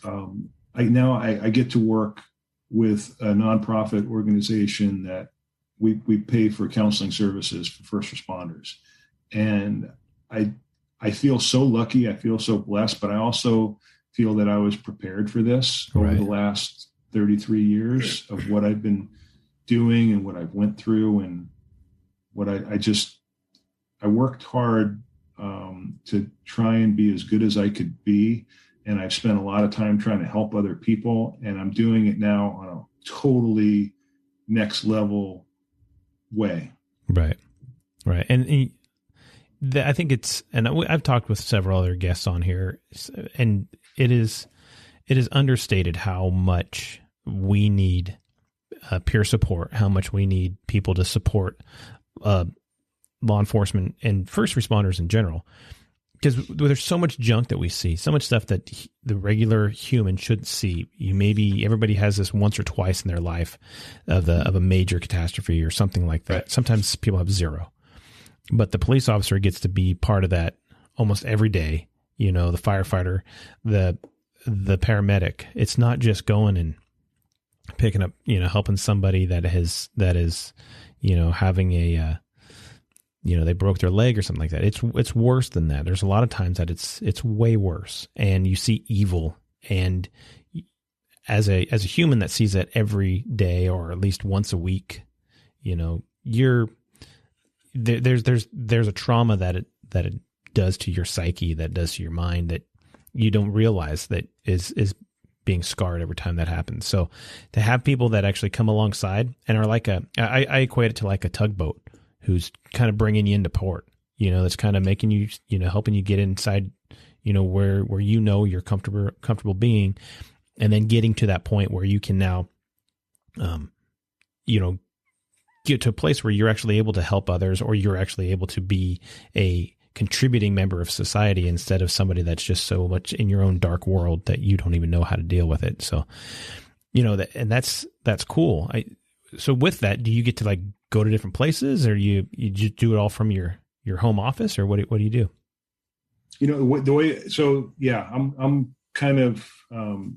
C: I get to work with a nonprofit organization that we pay for counseling services for first responders. And I feel so lucky. I feel so blessed, but I also feel that I was prepared for this over the last 33 years of what I've been doing and what I've went through, and what I worked hard to try and be as good as I could be. And I've spent a lot of time trying to help other people, and I'm doing it now on a totally next level way.
B: Right. Right. And I think and I've talked with several other guests on here, and it is understated how much we need peer support, how much we need people to support law enforcement and first responders in general. Because there's so much junk that we see, so much stuff that the regular human shouldn't see. Everybody has this once or twice in their life of a major catastrophe or something like that. Sometimes people have zero, but the police officer gets to be part of that almost every day. The firefighter, the paramedic. It's not just going and picking up, helping somebody that is, having a, they broke their leg or something like that. It's worse than that. There's a lot of times that it's way worse, and you see evil. And as a human that sees that every day or at least once a week, there's a trauma that it does to your psyche, that does to your mind, that you don't realize that is being scarred every time that happens. So to have people that actually come alongside and are like I equate it to like a tugboat who's kind of bringing you into port, that's kind of making you, helping you get inside, where you're comfortable being, and then getting to that point where you can now, get to a place where you're actually able to help others, or you're actually able to be a contributing member of society instead of somebody that's just so much in your own dark world that you don't even know how to deal with it. So, and that's cool. So with that, do you get to like go to different places, or you just do it all from your home office, or what do you do?
C: The way, so yeah, I'm kind of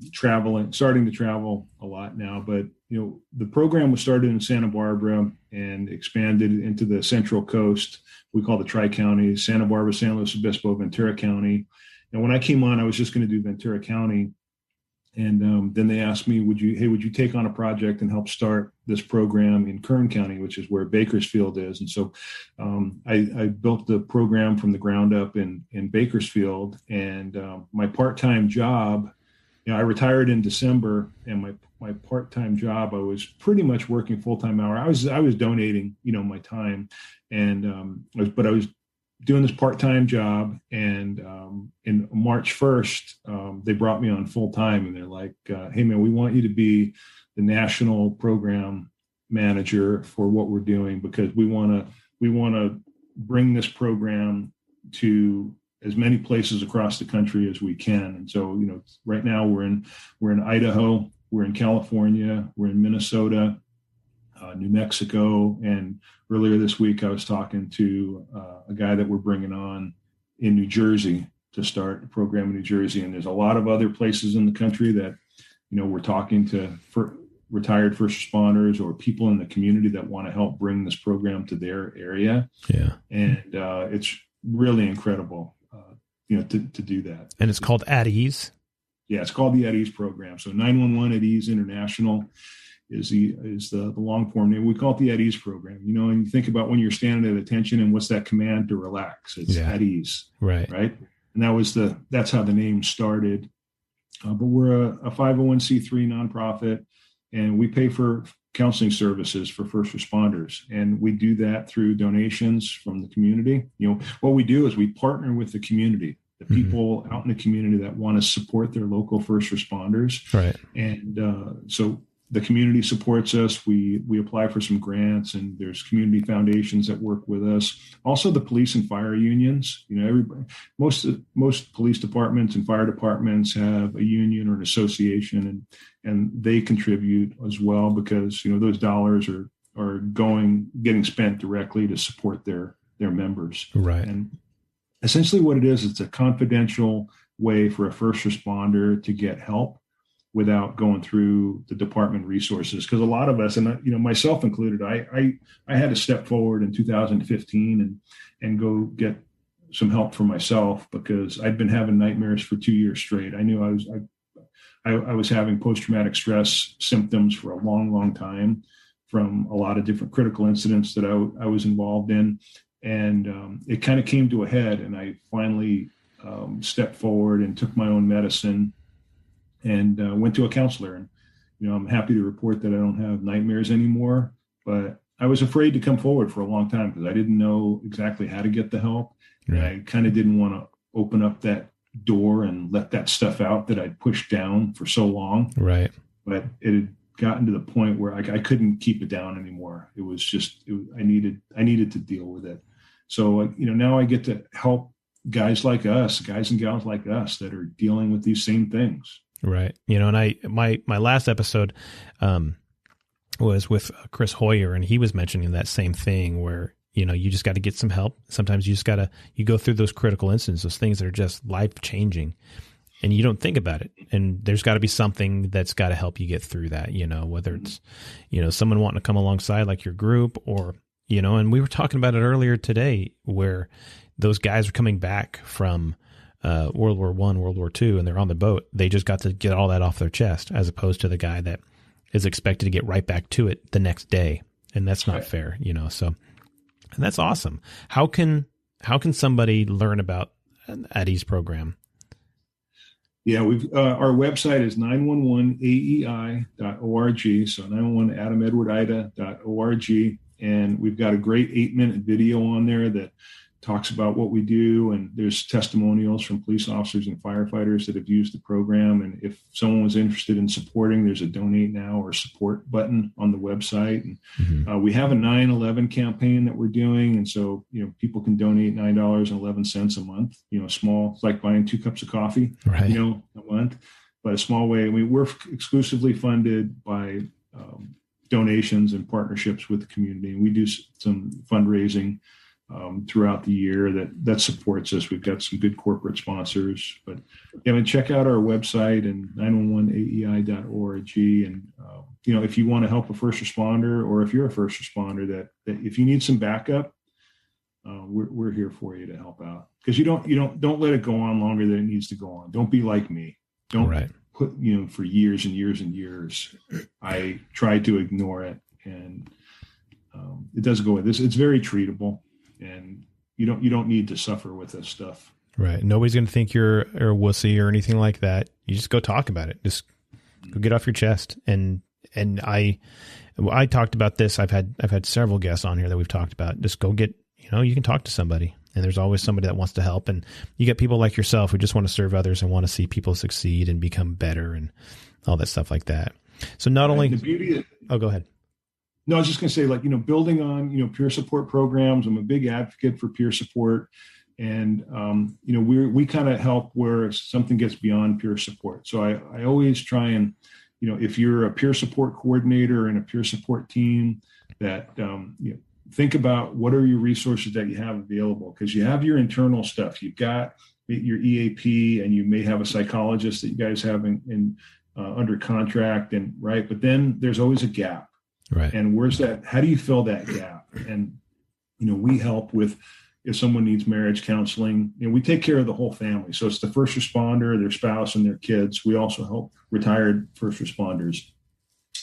C: starting to travel a lot now, but the program was started in Santa Barbara and expanded into the Central Coast. We call the Tri-Counties: Santa Barbara, San Luis Obispo, Ventura County. And when I came on, I was just going to do Ventura County. And then they asked me, would you take on a project and help start this program in Kern County, which is where Bakersfield is? And so I built the program from the ground up in Bakersfield. And my part-time job, I retired in December, and my part-time job, I was pretty much working full-time hour. I was donating, my time, and but I was doing this part-time job, and in March 1st, they brought me on full-time, and they're like, hey man, we want you to be the national program manager for what we're doing, because we want to bring this program to as many places across the country as we can. And so, right now we're in Idaho, we're in California, we're in Minnesota, New Mexico, and earlier this week I was talking to a guy that we're bringing on in New Jersey to start a program in New Jersey. And there's a lot of other places in the country that, we're talking to retired first responders or people in the community that want to help bring this program to their area.
B: Yeah.
C: And it's really incredible, to do that.
B: And it's called At Ease.
C: Yeah, it's called the At Ease program. So 911 At Ease International is the long form name. We call it the At Ease program. And you think about when you're standing at attention, and what's that command to relax? It's at ease. Right. And that's how the name started. But we're a 501c3 nonprofit, and we pay for counseling services for first responders. And we do that through donations from the community. What we do is we partner with the community, the people out in the community that want to support their local first responders.
B: Right.
C: And so The community supports us. We apply for some grants, and there's community foundations that work with us. Also, the police and fire unions. Most police departments and fire departments have a union or an association, and they contribute as well, because those dollars are getting spent directly to support their members.
B: Right.
C: And essentially, what it is, it's a confidential way for a first responder to get help without going through the department resources. Because a lot of us, and myself included, I had to step forward in 2015 and go get some help for myself, because I'd been having nightmares for 2 years straight. I knew I was having post-traumatic stress symptoms for a long, long time from a lot of different critical incidents that I was involved in. And it kind of came to a head, and I finally stepped forward and took my own medicine and went to a counselor. And, I'm happy to report that I don't have nightmares anymore, but I was afraid to come forward for a long time because I didn't know exactly how to get the help.
B: Right.
C: And I kind of didn't want to open up that door and let that stuff out that I'd pushed down for so long.
B: Right.
C: But it had gotten to the point where I couldn't keep it down anymore. It was just, I needed to deal with it. So, now I get to help guys like us, guys and gals like us that are dealing with these same things.
B: Right. And my last episode was with Chris Hoyer, and he was mentioning that same thing where, you just got to get some help. Sometimes you go through those critical incidents, those things that are just life changing, and you don't think about it. And there's got to be something that's got to help you get through that, whether it's, someone wanting to come alongside like your group, or, and we were talking about it earlier today where those guys are coming back from World War I, World War II, and they're on the boat. They just got to get all that off their chest, as opposed to the guy that is expected to get right back to it the next day. And that's not fair, so, and that's awesome. How can somebody learn about Addy's program?
C: Yeah, our website is 911aei.org. So 911adamedwardida.org. And we've got a great 8-minute video on there that talks about what we do, and there's testimonials from police officers and firefighters that have used the program. And if someone was interested in supporting, there's a donate now or support button on the website. And we have a 9/11 campaign that we're doing, and so people can donate $9.11 a month. Small, it's like buying 2 cups of coffee,
B: right,
C: a month, but a small way. I mean, we're exclusively funded by donations and partnerships with the community, and we do some fundraising throughout the year that supports us. We've got some good corporate sponsors, but check out our website and 911aei.org. And, if you want to help a first responder, or if you're a first responder that if you need some backup, we're here for you to help out, because don't let it go on longer than it needs to go on. Don't be like me. Don't put, for years and years and years, I tried to ignore it, and it does go with this. It's very treatable. And you don't need to suffer with this stuff.
B: Right. Nobody's going to think you're a wussy or anything like that. You just go talk about it. Just go get off your chest. And I talked about this. I've had several guests on here that we've talked about. Just go get, you can talk to somebody, and there's always somebody that wants to help. And you get people like yourself who just want to serve others and want to see people succeed and become better and all that stuff like that. So not only,
C: the beauty
B: go ahead.
C: No, I was just going to say, building on, peer support programs. I'm a big advocate for peer support. And, we kind of help where something gets beyond peer support. So I always try and, if you're a peer support coordinator and a peer support team, that, think about what are your resources that you have available, because you have your internal stuff. You've got your EAP, and you may have a psychologist that you guys have in under contract, and right. But then there's always a gap.
B: Right.
C: And where's that? How do you fill that gap? And, we help with, if someone needs marriage counseling, we take care of the whole family. So it's the first responder, their spouse, and their kids. We also help retired first responders.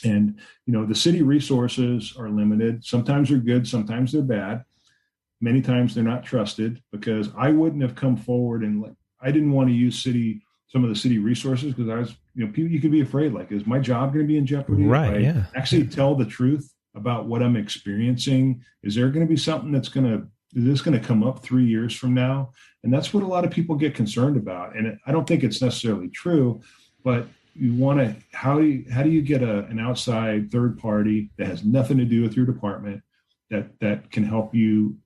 C: And, the city resources are limited. Sometimes they're good, sometimes they're bad. Many times they're not trusted, because I wouldn't have come forward and I didn't want to use some of the city resources, because I was, people, you could be afraid, is my job going to be in jeopardy?
B: Right. Yeah.
C: Actually tell the truth about what I'm experiencing. Is there going to be something is this going to come up 3 years from now? And that's what a lot of people get concerned about. And I don't think it's necessarily true, but you want to, how do you get an outside third party that has nothing to do with your department that can help you,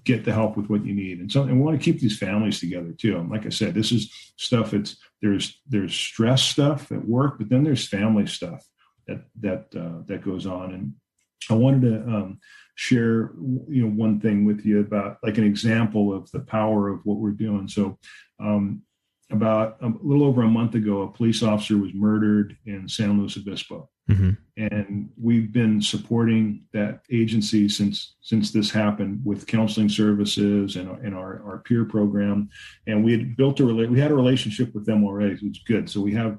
C: get the help with what you need. And we want to keep these families together too. And like I said, this is stuff, there's stress stuff at work, but then there's family stuff that goes on. And I wanted to share, one thing with you about like an example of the power of what we're doing. So about a little over a month ago, a police officer was murdered in San Luis Obispo. Mm-hmm. And we've been supporting that agency since this happened with counseling services and our peer program. And we had built we had a relationship with them already, which is good. So we have,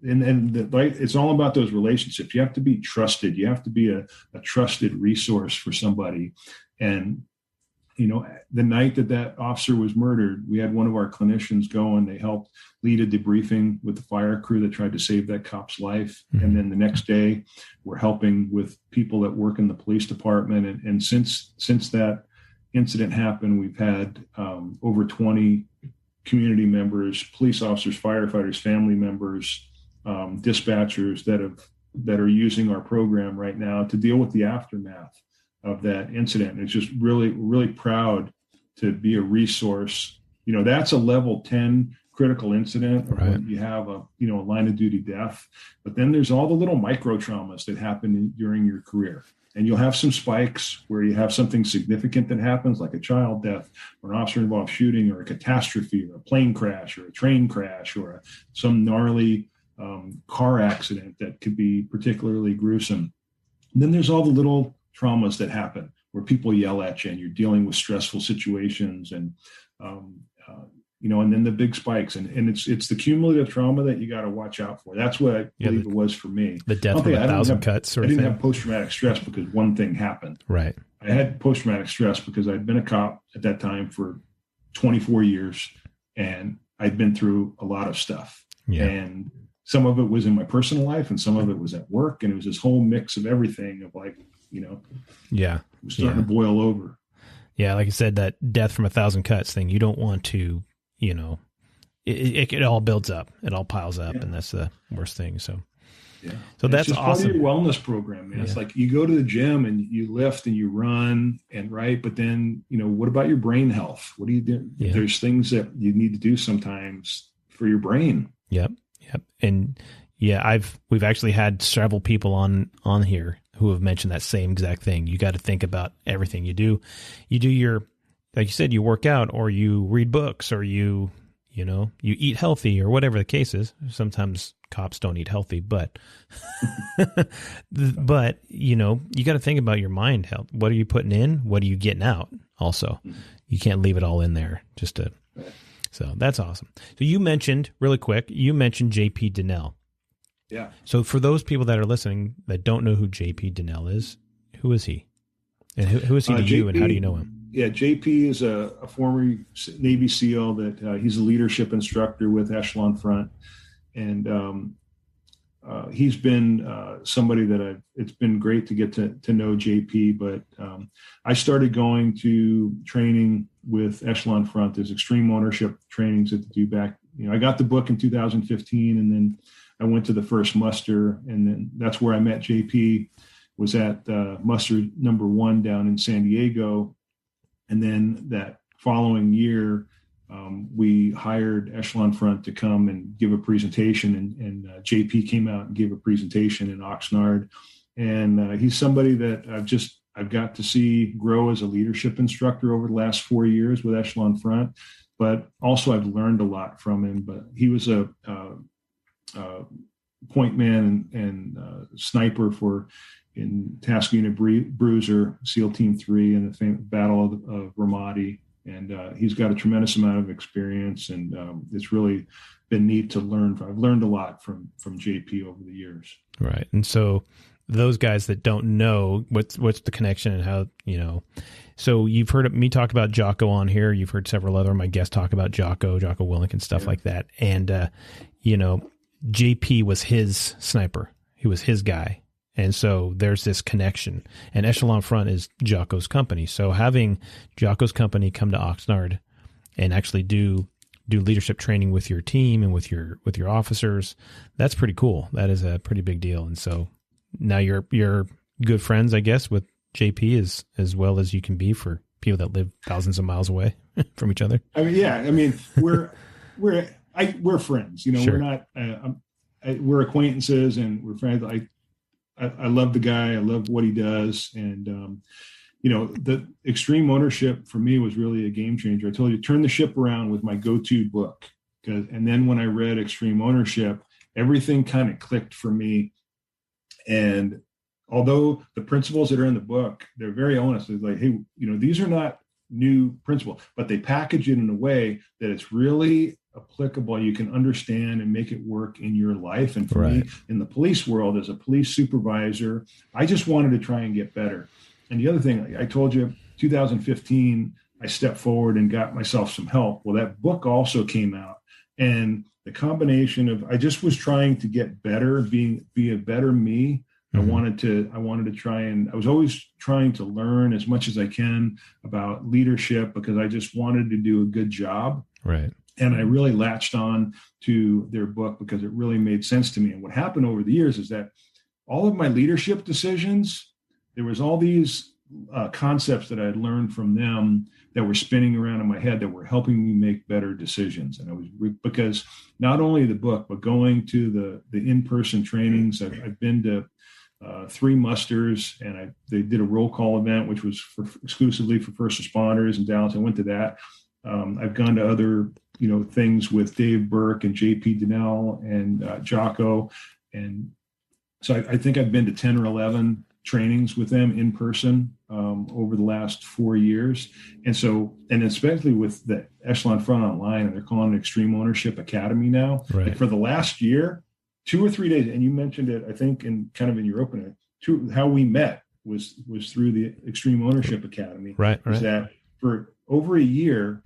C: it's all about those relationships. You have to be trusted. You have to be a trusted resource for somebody. And, the night that officer was murdered, we had one of our clinicians go and they helped lead a debriefing with the fire crew that tried to save that cop's life. Mm-hmm. And then the next day we're helping with people that work in the police department. And since that incident happened, we've had over 20 community members, police officers, firefighters, family members, dispatchers that are using our program right now to deal with the aftermath of that incident. It's just really, really proud to be a resource. That's a level 10 critical incident, or right. When you have a line of duty death, but then there's all the little micro traumas that happen during your career. And you'll have some spikes where you have something significant that happens, like a child death or an officer involved shooting or a catastrophe or a plane crash or a train crash or some gnarly car accident that could be particularly gruesome. And then there's all the little traumas that happen where people yell at you and you're dealing with stressful situations and then the big spikes and it's the cumulative trauma that you got to watch out for. That's what I believe it was for me.
B: The death from 1,000 cuts.
C: I didn't have post-traumatic stress because one thing happened.
B: Right.
C: I had post-traumatic stress because I'd been a cop at that time for 24 years and I'd been through a lot of stuff. Yeah. And some of it was in my personal life and some of it was at work. And it was this whole mix of everything of like,
B: yeah,
C: it was starting to boil over.
B: Yeah. Like I said, that death from 1,000 cuts thing, you don't want to, it all builds up, it all piles up, and that's the worst thing. So,
C: yeah.
B: So
C: and
B: that's
C: it's just
B: awesome.
C: Part of your wellness program, man. Yeah. It's like you go to the gym and you lift and you run and right, but then what about your brain health? What do you do? Yeah. There's things that you need to do sometimes for your brain.
B: Yep. And yeah, we've actually had several people on here who have mentioned that same exact thing. You got to think about everything you do. You do your, like you said, you work out or you read books or you eat healthy or whatever the case is. Sometimes cops don't eat healthy, but you got to think about your mind health. What are you putting in? What are you getting out? Also, you can't leave it all in there so that's awesome. So you mentioned really quick, JP Dennel.
C: Yeah.
B: So for those people that are listening that don't know who JP Dennel is, who is he? And who is he to you and how do you know him?
C: Yeah, JP is a former Navy SEAL that he's a leadership instructor with Echelon Front. And he's been somebody that it's been great to get to know JP. But I started going to training with Echelon Front. There's extreme ownership trainings that they do back. I got the book in 2015 and then I went to the first muster. And then that's where I met JP, was at muster number 1 down in San Diego. And then that following year, we hired Echelon Front to come and give a presentation, and JP came out and gave a presentation in Oxnard. And he's somebody that I've got to see grow as a leadership instructor over the last 4 years with Echelon Front, but also I've learned a lot from him. But he was a point man and sniper in Task Unit Bruiser, SEAL Team 3 in the famous Battle of Ramadi. And he's got a tremendous amount of experience, and it's really been neat to learn. I've learned a lot from JP over the years.
B: Right. And so those guys that don't know what's the connection and how, so you've heard me talk about Jocko on here. You've heard several other of my guests talk about Jocko Willink and stuff like that. And, JP was his sniper. He was his guy. And so there's this connection, and Echelon Front is Jocko's company. So having Jocko's company come to Oxnard and actually do do leadership training with your team and with your officers. That's pretty cool. That is a pretty big deal. And so now you're good friends, I guess, with JP as well as you can be for people that live thousands of miles away from each other.
C: I mean, yeah. I mean, we're friends. You know,
B: Sure.
C: We're not. We're acquaintances and we're friends. I love the guy. I love what he does. And you know, the extreme ownership for me was really a game changer. I told you, turn the ship around with my go-to book. And then when I read Extreme Ownership, everything kind of clicked for me. And although the principles that are in the book, they're very honest. It's like, hey, you know, these are not new principles, but they package it in a way that it's really applicable. You can understand and make it work in your life. And for me, in the police world, as a police supervisor, I just wanted to try and get better. And the other thing, I told you, 2015, I stepped forward and got myself some help. Well, that book also came out. And the combination of, I just was trying to get better, be a better me. I wanted to try, and I was always trying to learn as much as I can about leadership because I just wanted to do a good job.
B: Right.
C: And I really latched on to their book because it really made sense to me. And what happened over the years is that all of my leadership decisions, there was all these concepts that I had learned from them that were spinning around in my head that were helping me make better decisions. And I was because not only the book, but going to the in-person trainings. I've been to 3 musters, and they did a roll call event, which was exclusively for first responders in Dallas. I went to that. I've gone to other, you know, things with Dave Burke and JP Dennel and Jocko. And so I think I've been to 10 or 11 trainings with them in person over the last 4 years. And so, and especially with the Echelon Front Online, and they're calling it Extreme Ownership Academy now.
B: Right.
C: Like for the last year, 2 or 3 days, and you mentioned it, I think, in your opening, how we met was through the Extreme Ownership Academy.
B: Right.
C: Is that for over a year,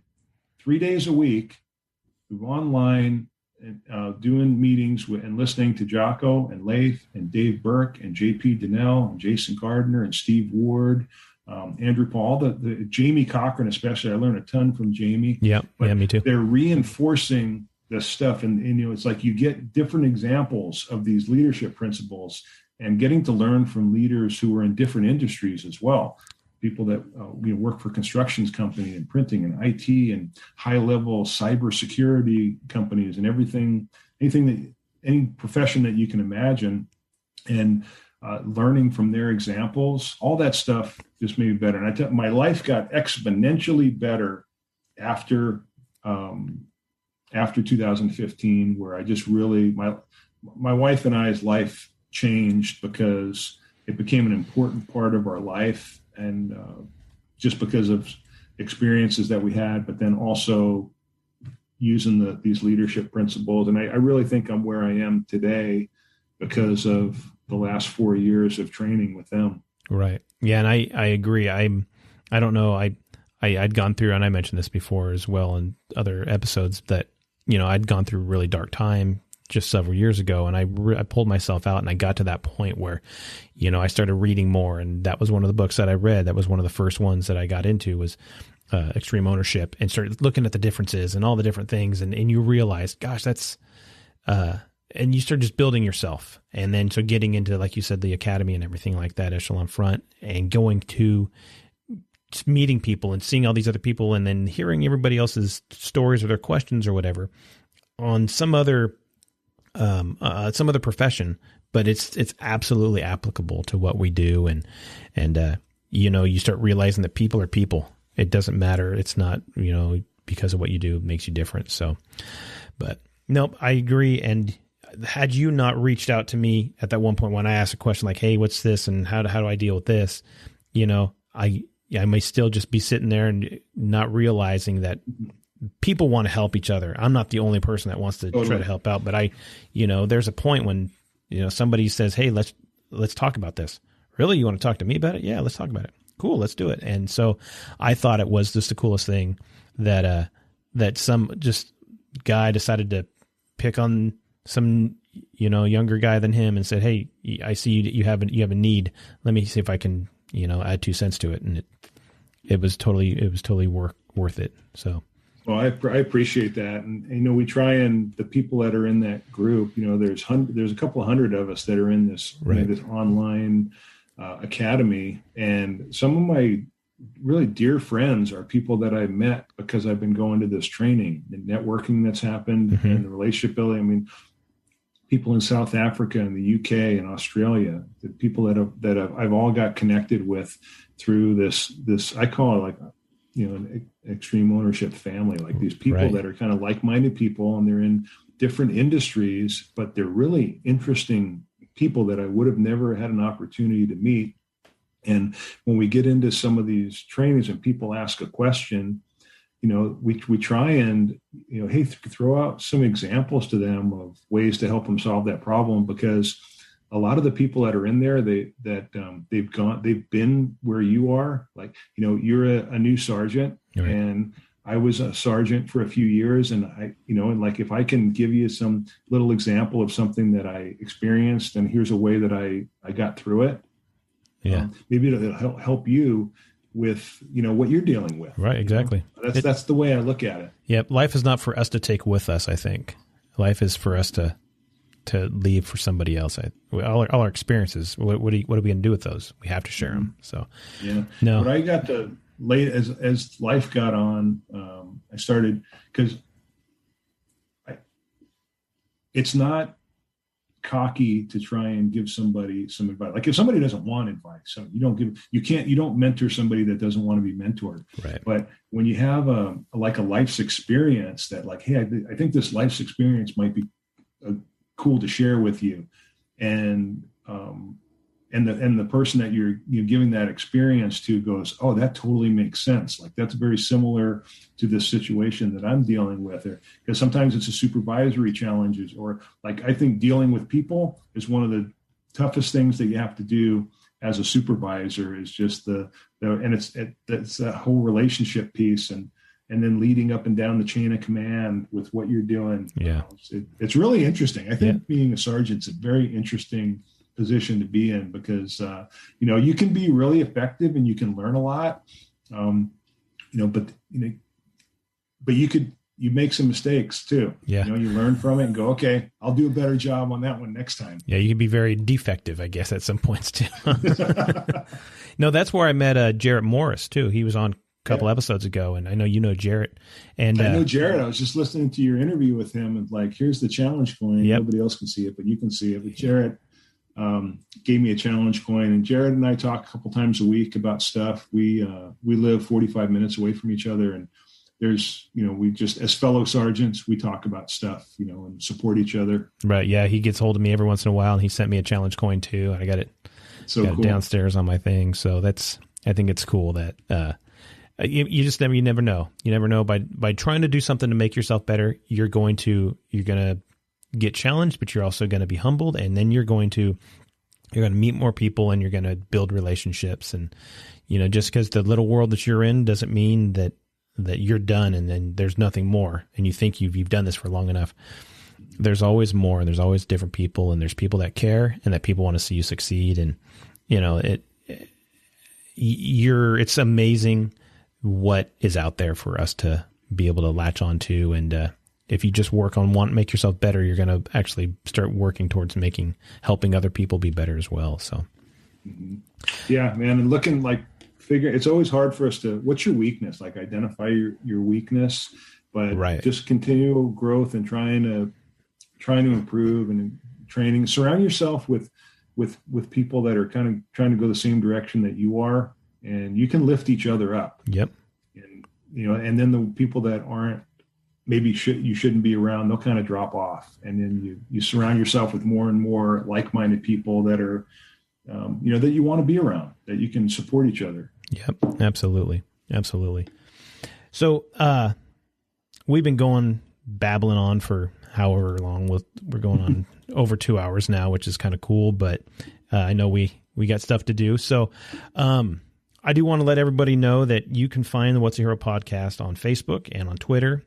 C: 3 days a week, we were online and doing meetings and listening to Jocko and Leif and Dave Burke and JP Dennel and Jason Gardner and Steve Ward, Andrew Paul, the Jamie Cochran especially. I learned a ton from Jamie.
B: Yeah, me too.
C: They're reinforcing this stuff, and you know, it's like you get different examples of these leadership principles and getting to learn from leaders who are in different industries as well. People that work for constructions company and printing and IT and high-level cybersecurity companies and any profession that you can imagine, and learning from their examples, all that stuff just made me better. And my life got exponentially better after 2015, where I just really my wife and I's life changed because it became an important part of our life. And just because of experiences that we had, but then also using these leadership principles. And I really think I'm where I am today because of the last 4 years of training with them.
B: Right. Yeah. And I agree. I don't know. I'd gone through, and I mentioned this before as well in other episodes, that, you know, I'd gone through a really dark time just several years ago. And I pulled myself out, and I got to that point where, you know, I started reading more. And that was one of the books that I read. That was one of the first ones that I got into was Extreme Ownership, and started looking at the differences and all the different things. And you realize, gosh, that's, and you start just building yourself. And then, so getting into, like you said, the academy and everything like that, Echelon Front, and going to meeting people and seeing all these other people, and then hearing everybody else's stories or their questions or whatever on some other profession, but it's absolutely applicable to what we do. And you know, you start realizing that people are people. It doesn't matter. It's not, you know, because of what you do makes you different. So, but nope, I agree. And had you not reached out to me at that one point when I asked a question like, hey, what's this? And how do I deal with this? You know, I may still just be sitting there and not realizing that people want to help each other. I'm not the only person that wants to try to help out, but there's a point when, you know, somebody says, hey, let's talk about this. Really? You want to talk to me about it? Yeah, let's talk about it. Cool. Let's do it. And so I thought it was just the coolest thing that some just guy decided to pick on some, you know, younger guy than him and said, hey, I see you have a need. Let me see if I can, you know, add 2 cents to it. And it was totally worth it. So
C: Well, I appreciate that. And, we try, and the people that are in that group, there's a couple of hundred of us that are in this, this online academy. And some of my really dear friends are people that I met because I've been going to this training, the networking that's happened, and the relationship building. I mean, people in South Africa and the UK and Australia, the people that I've all got connected with through this, I call it like, an extreme ownership family, like these people that are kind of like-minded people, and they're in different industries, but they're really interesting people that I would have never had an opportunity to meet. And when we get into some of these trainings and people ask a question, we try and, hey, throw out some examples to them of ways to help them solve that problem, because a lot of the people that are in there, they've been where you are. Like, you're a new sergeant, and I was a sergeant for a few years, and if I can give you some little example of something that I experienced, and here's a way that I got through it. Yeah, maybe it'll help you with what you're dealing with.
B: Right, exactly.
C: That's the way I look at it.
B: Yeah, life is not for us to take with us. I think life is for us to leave for somebody else. All our experiences. What are we going to do with those? We have to share them. So
C: But I got to late as life got on. I started, because it's not cocky to try and give somebody some advice. Like, if somebody doesn't want advice, so you don't mentor somebody that doesn't want to be mentored.
B: Right.
C: But when you have a life's experience that, like, hey, I think this life's experience might be cool to share with you, and the person that you're giving that experience to goes, oh, that totally makes sense. Like, that's very similar to this situation that I'm dealing with. Because sometimes it's a supervisory challenges, or like, I think dealing with people is one of the toughest things that you have to do as a supervisor, is just it's that whole relationship piece, and then leading up and down the chain of command with what you're doing.
B: Yeah.
C: It's really interesting. I think being a sergeant's a very interesting position to be in, because you can be really effective and you can learn a lot, but you make some mistakes too.
B: Yeah.
C: You learn from it and go, okay, I'll do a better job on that one next time.
B: Yeah, you can be very defective, I guess, at some points too. No, that's where I met Jarrett Morris too. He was on a couple episodes ago, and I know you know Jarrett. And
C: I know Jarrett. I was just listening to your interview with him, and like, here's the challenge coin. Nobody else can see it, but you can see it. But Jarrett gave me a challenge coin, and Jared and I talk a couple times a week about stuff. We live 45 minutes away from each other, and there's, we just, as fellow sergeants, we talk about stuff, and support each other. Right.
B: Yeah. He gets hold of me every once in a while, and he sent me a challenge coin too. I got it, cool. Downstairs on my thing. So I think it's cool that, you never know. You never know, by trying to do something to make yourself better, you're going to get challenged, but you're also going to be humbled, and then you're going to meet more people, and you're going to build relationships. And, just because the little world that you're in doesn't mean that you're done and then there's nothing more, and you think you've done this for long enough. There's always more, and there's always different people, and there's people that care, and that people want to see you succeed. And, it's amazing what is out there for us to be able to latch on to. And, if you just work on make yourself better, you're going to actually start working towards helping other people be better as well. So,
C: yeah, man. And looking like it's always hard for us to, what's your weakness? Like, identify your weakness, but just continual growth and trying to improve and training, surround yourself with people that are kind of trying to go the same direction that you are, and you can lift each other up.
B: Yep.
C: And, and then the people that aren't, maybe you shouldn't be around, they'll kind of drop off. And then you surround yourself with more and more like-minded people that are, that you want to be around, that you can support each other.
B: Yep. Absolutely. Absolutely. So, we've been babbling on for however long. We're going on over 2 hours now, which is kind of cool, but, I know we got stuff to do. So, I do want to let everybody know that you can find the What's a Hero podcast on Facebook and on Twitter.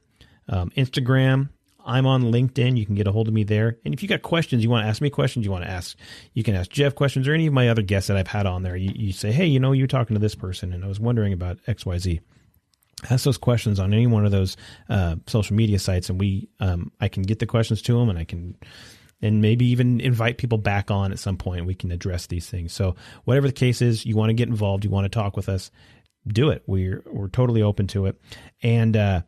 B: Instagram. I'm on LinkedIn. You can get a hold of me there. And if you got questions, you want to ask me questions, you can ask Jeff questions, or any of my other guests that I've had on there. You say, hey, you're talking to this person, and I was wondering about XYZ. ask those questions on any one of those social media sites, and I can get the questions to them, and maybe even invite people back on at some point. We can address these things. So whatever the case is, you want to get involved, you want to talk with us, do it. We're totally open to it. And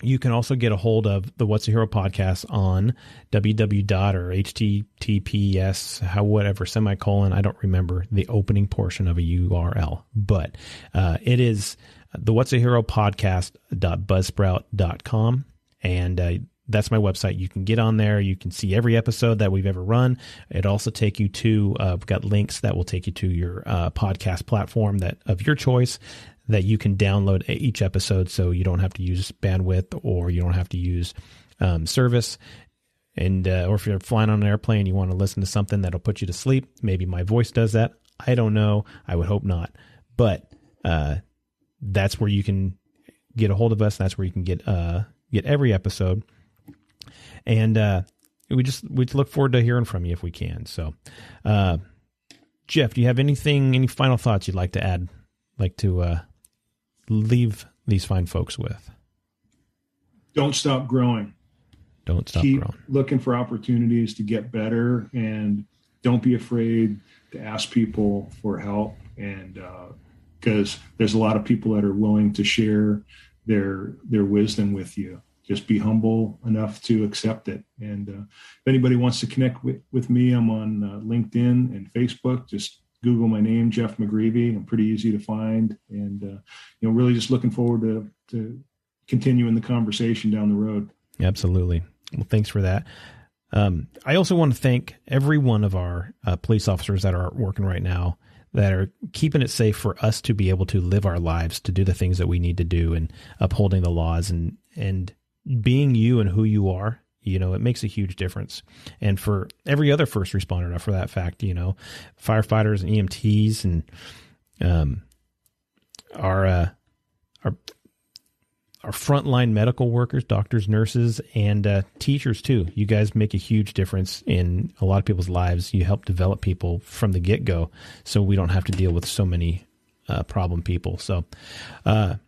B: you can also get a hold of the What's a Hero podcast on www. or https, I don't remember the opening portion of a URL, but it is the What's a Hero podcast.buzzsprout.com. And that's my website. You can get on there. You can see every episode that we've ever run. It also take you to, we've got links that will take you to your podcast platform of your choice that you can download each episode, so you don't have to use bandwidth, or you don't have to use service. And or if you're flying on an airplane, you want to listen to something that'll put you to sleep. Maybe my voice does that. I don't know. I would hope not. But that's where you can get a hold of us. That's where you can get every episode. And we look forward to hearing from you if we can. So, Jeff, do you have any final thoughts you'd like to add, like to leave these fine folks with?
C: Don't stop growing.
B: Keep
C: looking for opportunities to get better, and don't be afraid to ask people for help. And because there's a lot of people that are willing to share their wisdom with you. Just be humble enough to accept it. And if anybody wants to connect with me, I'm on LinkedIn and Facebook. Just Google my name, Jeff McGreevy. I'm pretty easy to find. And, really just looking forward to continuing the conversation down the road.
B: Absolutely. Well, thanks for that. I also want to thank every one of our police officers that are working right now, that are keeping it safe for us to be able to live our lives, to do the things that we need to do, and upholding the laws, and being you and who you are. It makes a huge difference. And for every other first responder, for that fact, firefighters and EMTs and our frontline medical workers, doctors, nurses, and teachers too. You guys make a huge difference in a lot of people's lives. You help develop people from the get-go, so we don't have to deal with so many problem people. So, but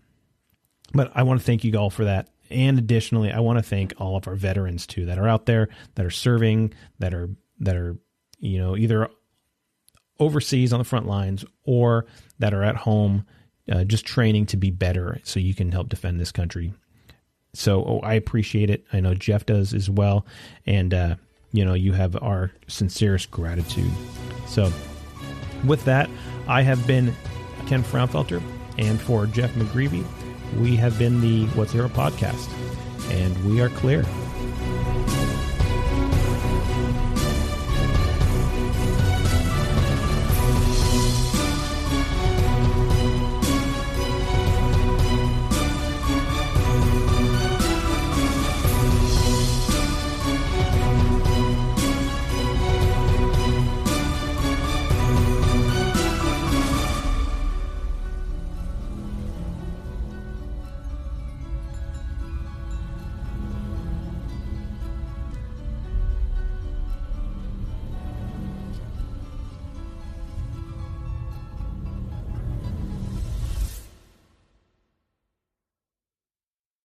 B: I want to thank you all for that. And additionally, I want to thank all of our veterans too, that are out there, that are serving, that are either overseas on the front lines, or that are at home just training to be better, so you can help defend this country. So I appreciate it. I know Jeff does as well. And, you have our sincerest gratitude. So with that, I have been Ken Frownfelter, and for Jeff McGreevy, we have been the What's a Hero podcast, and we are clear.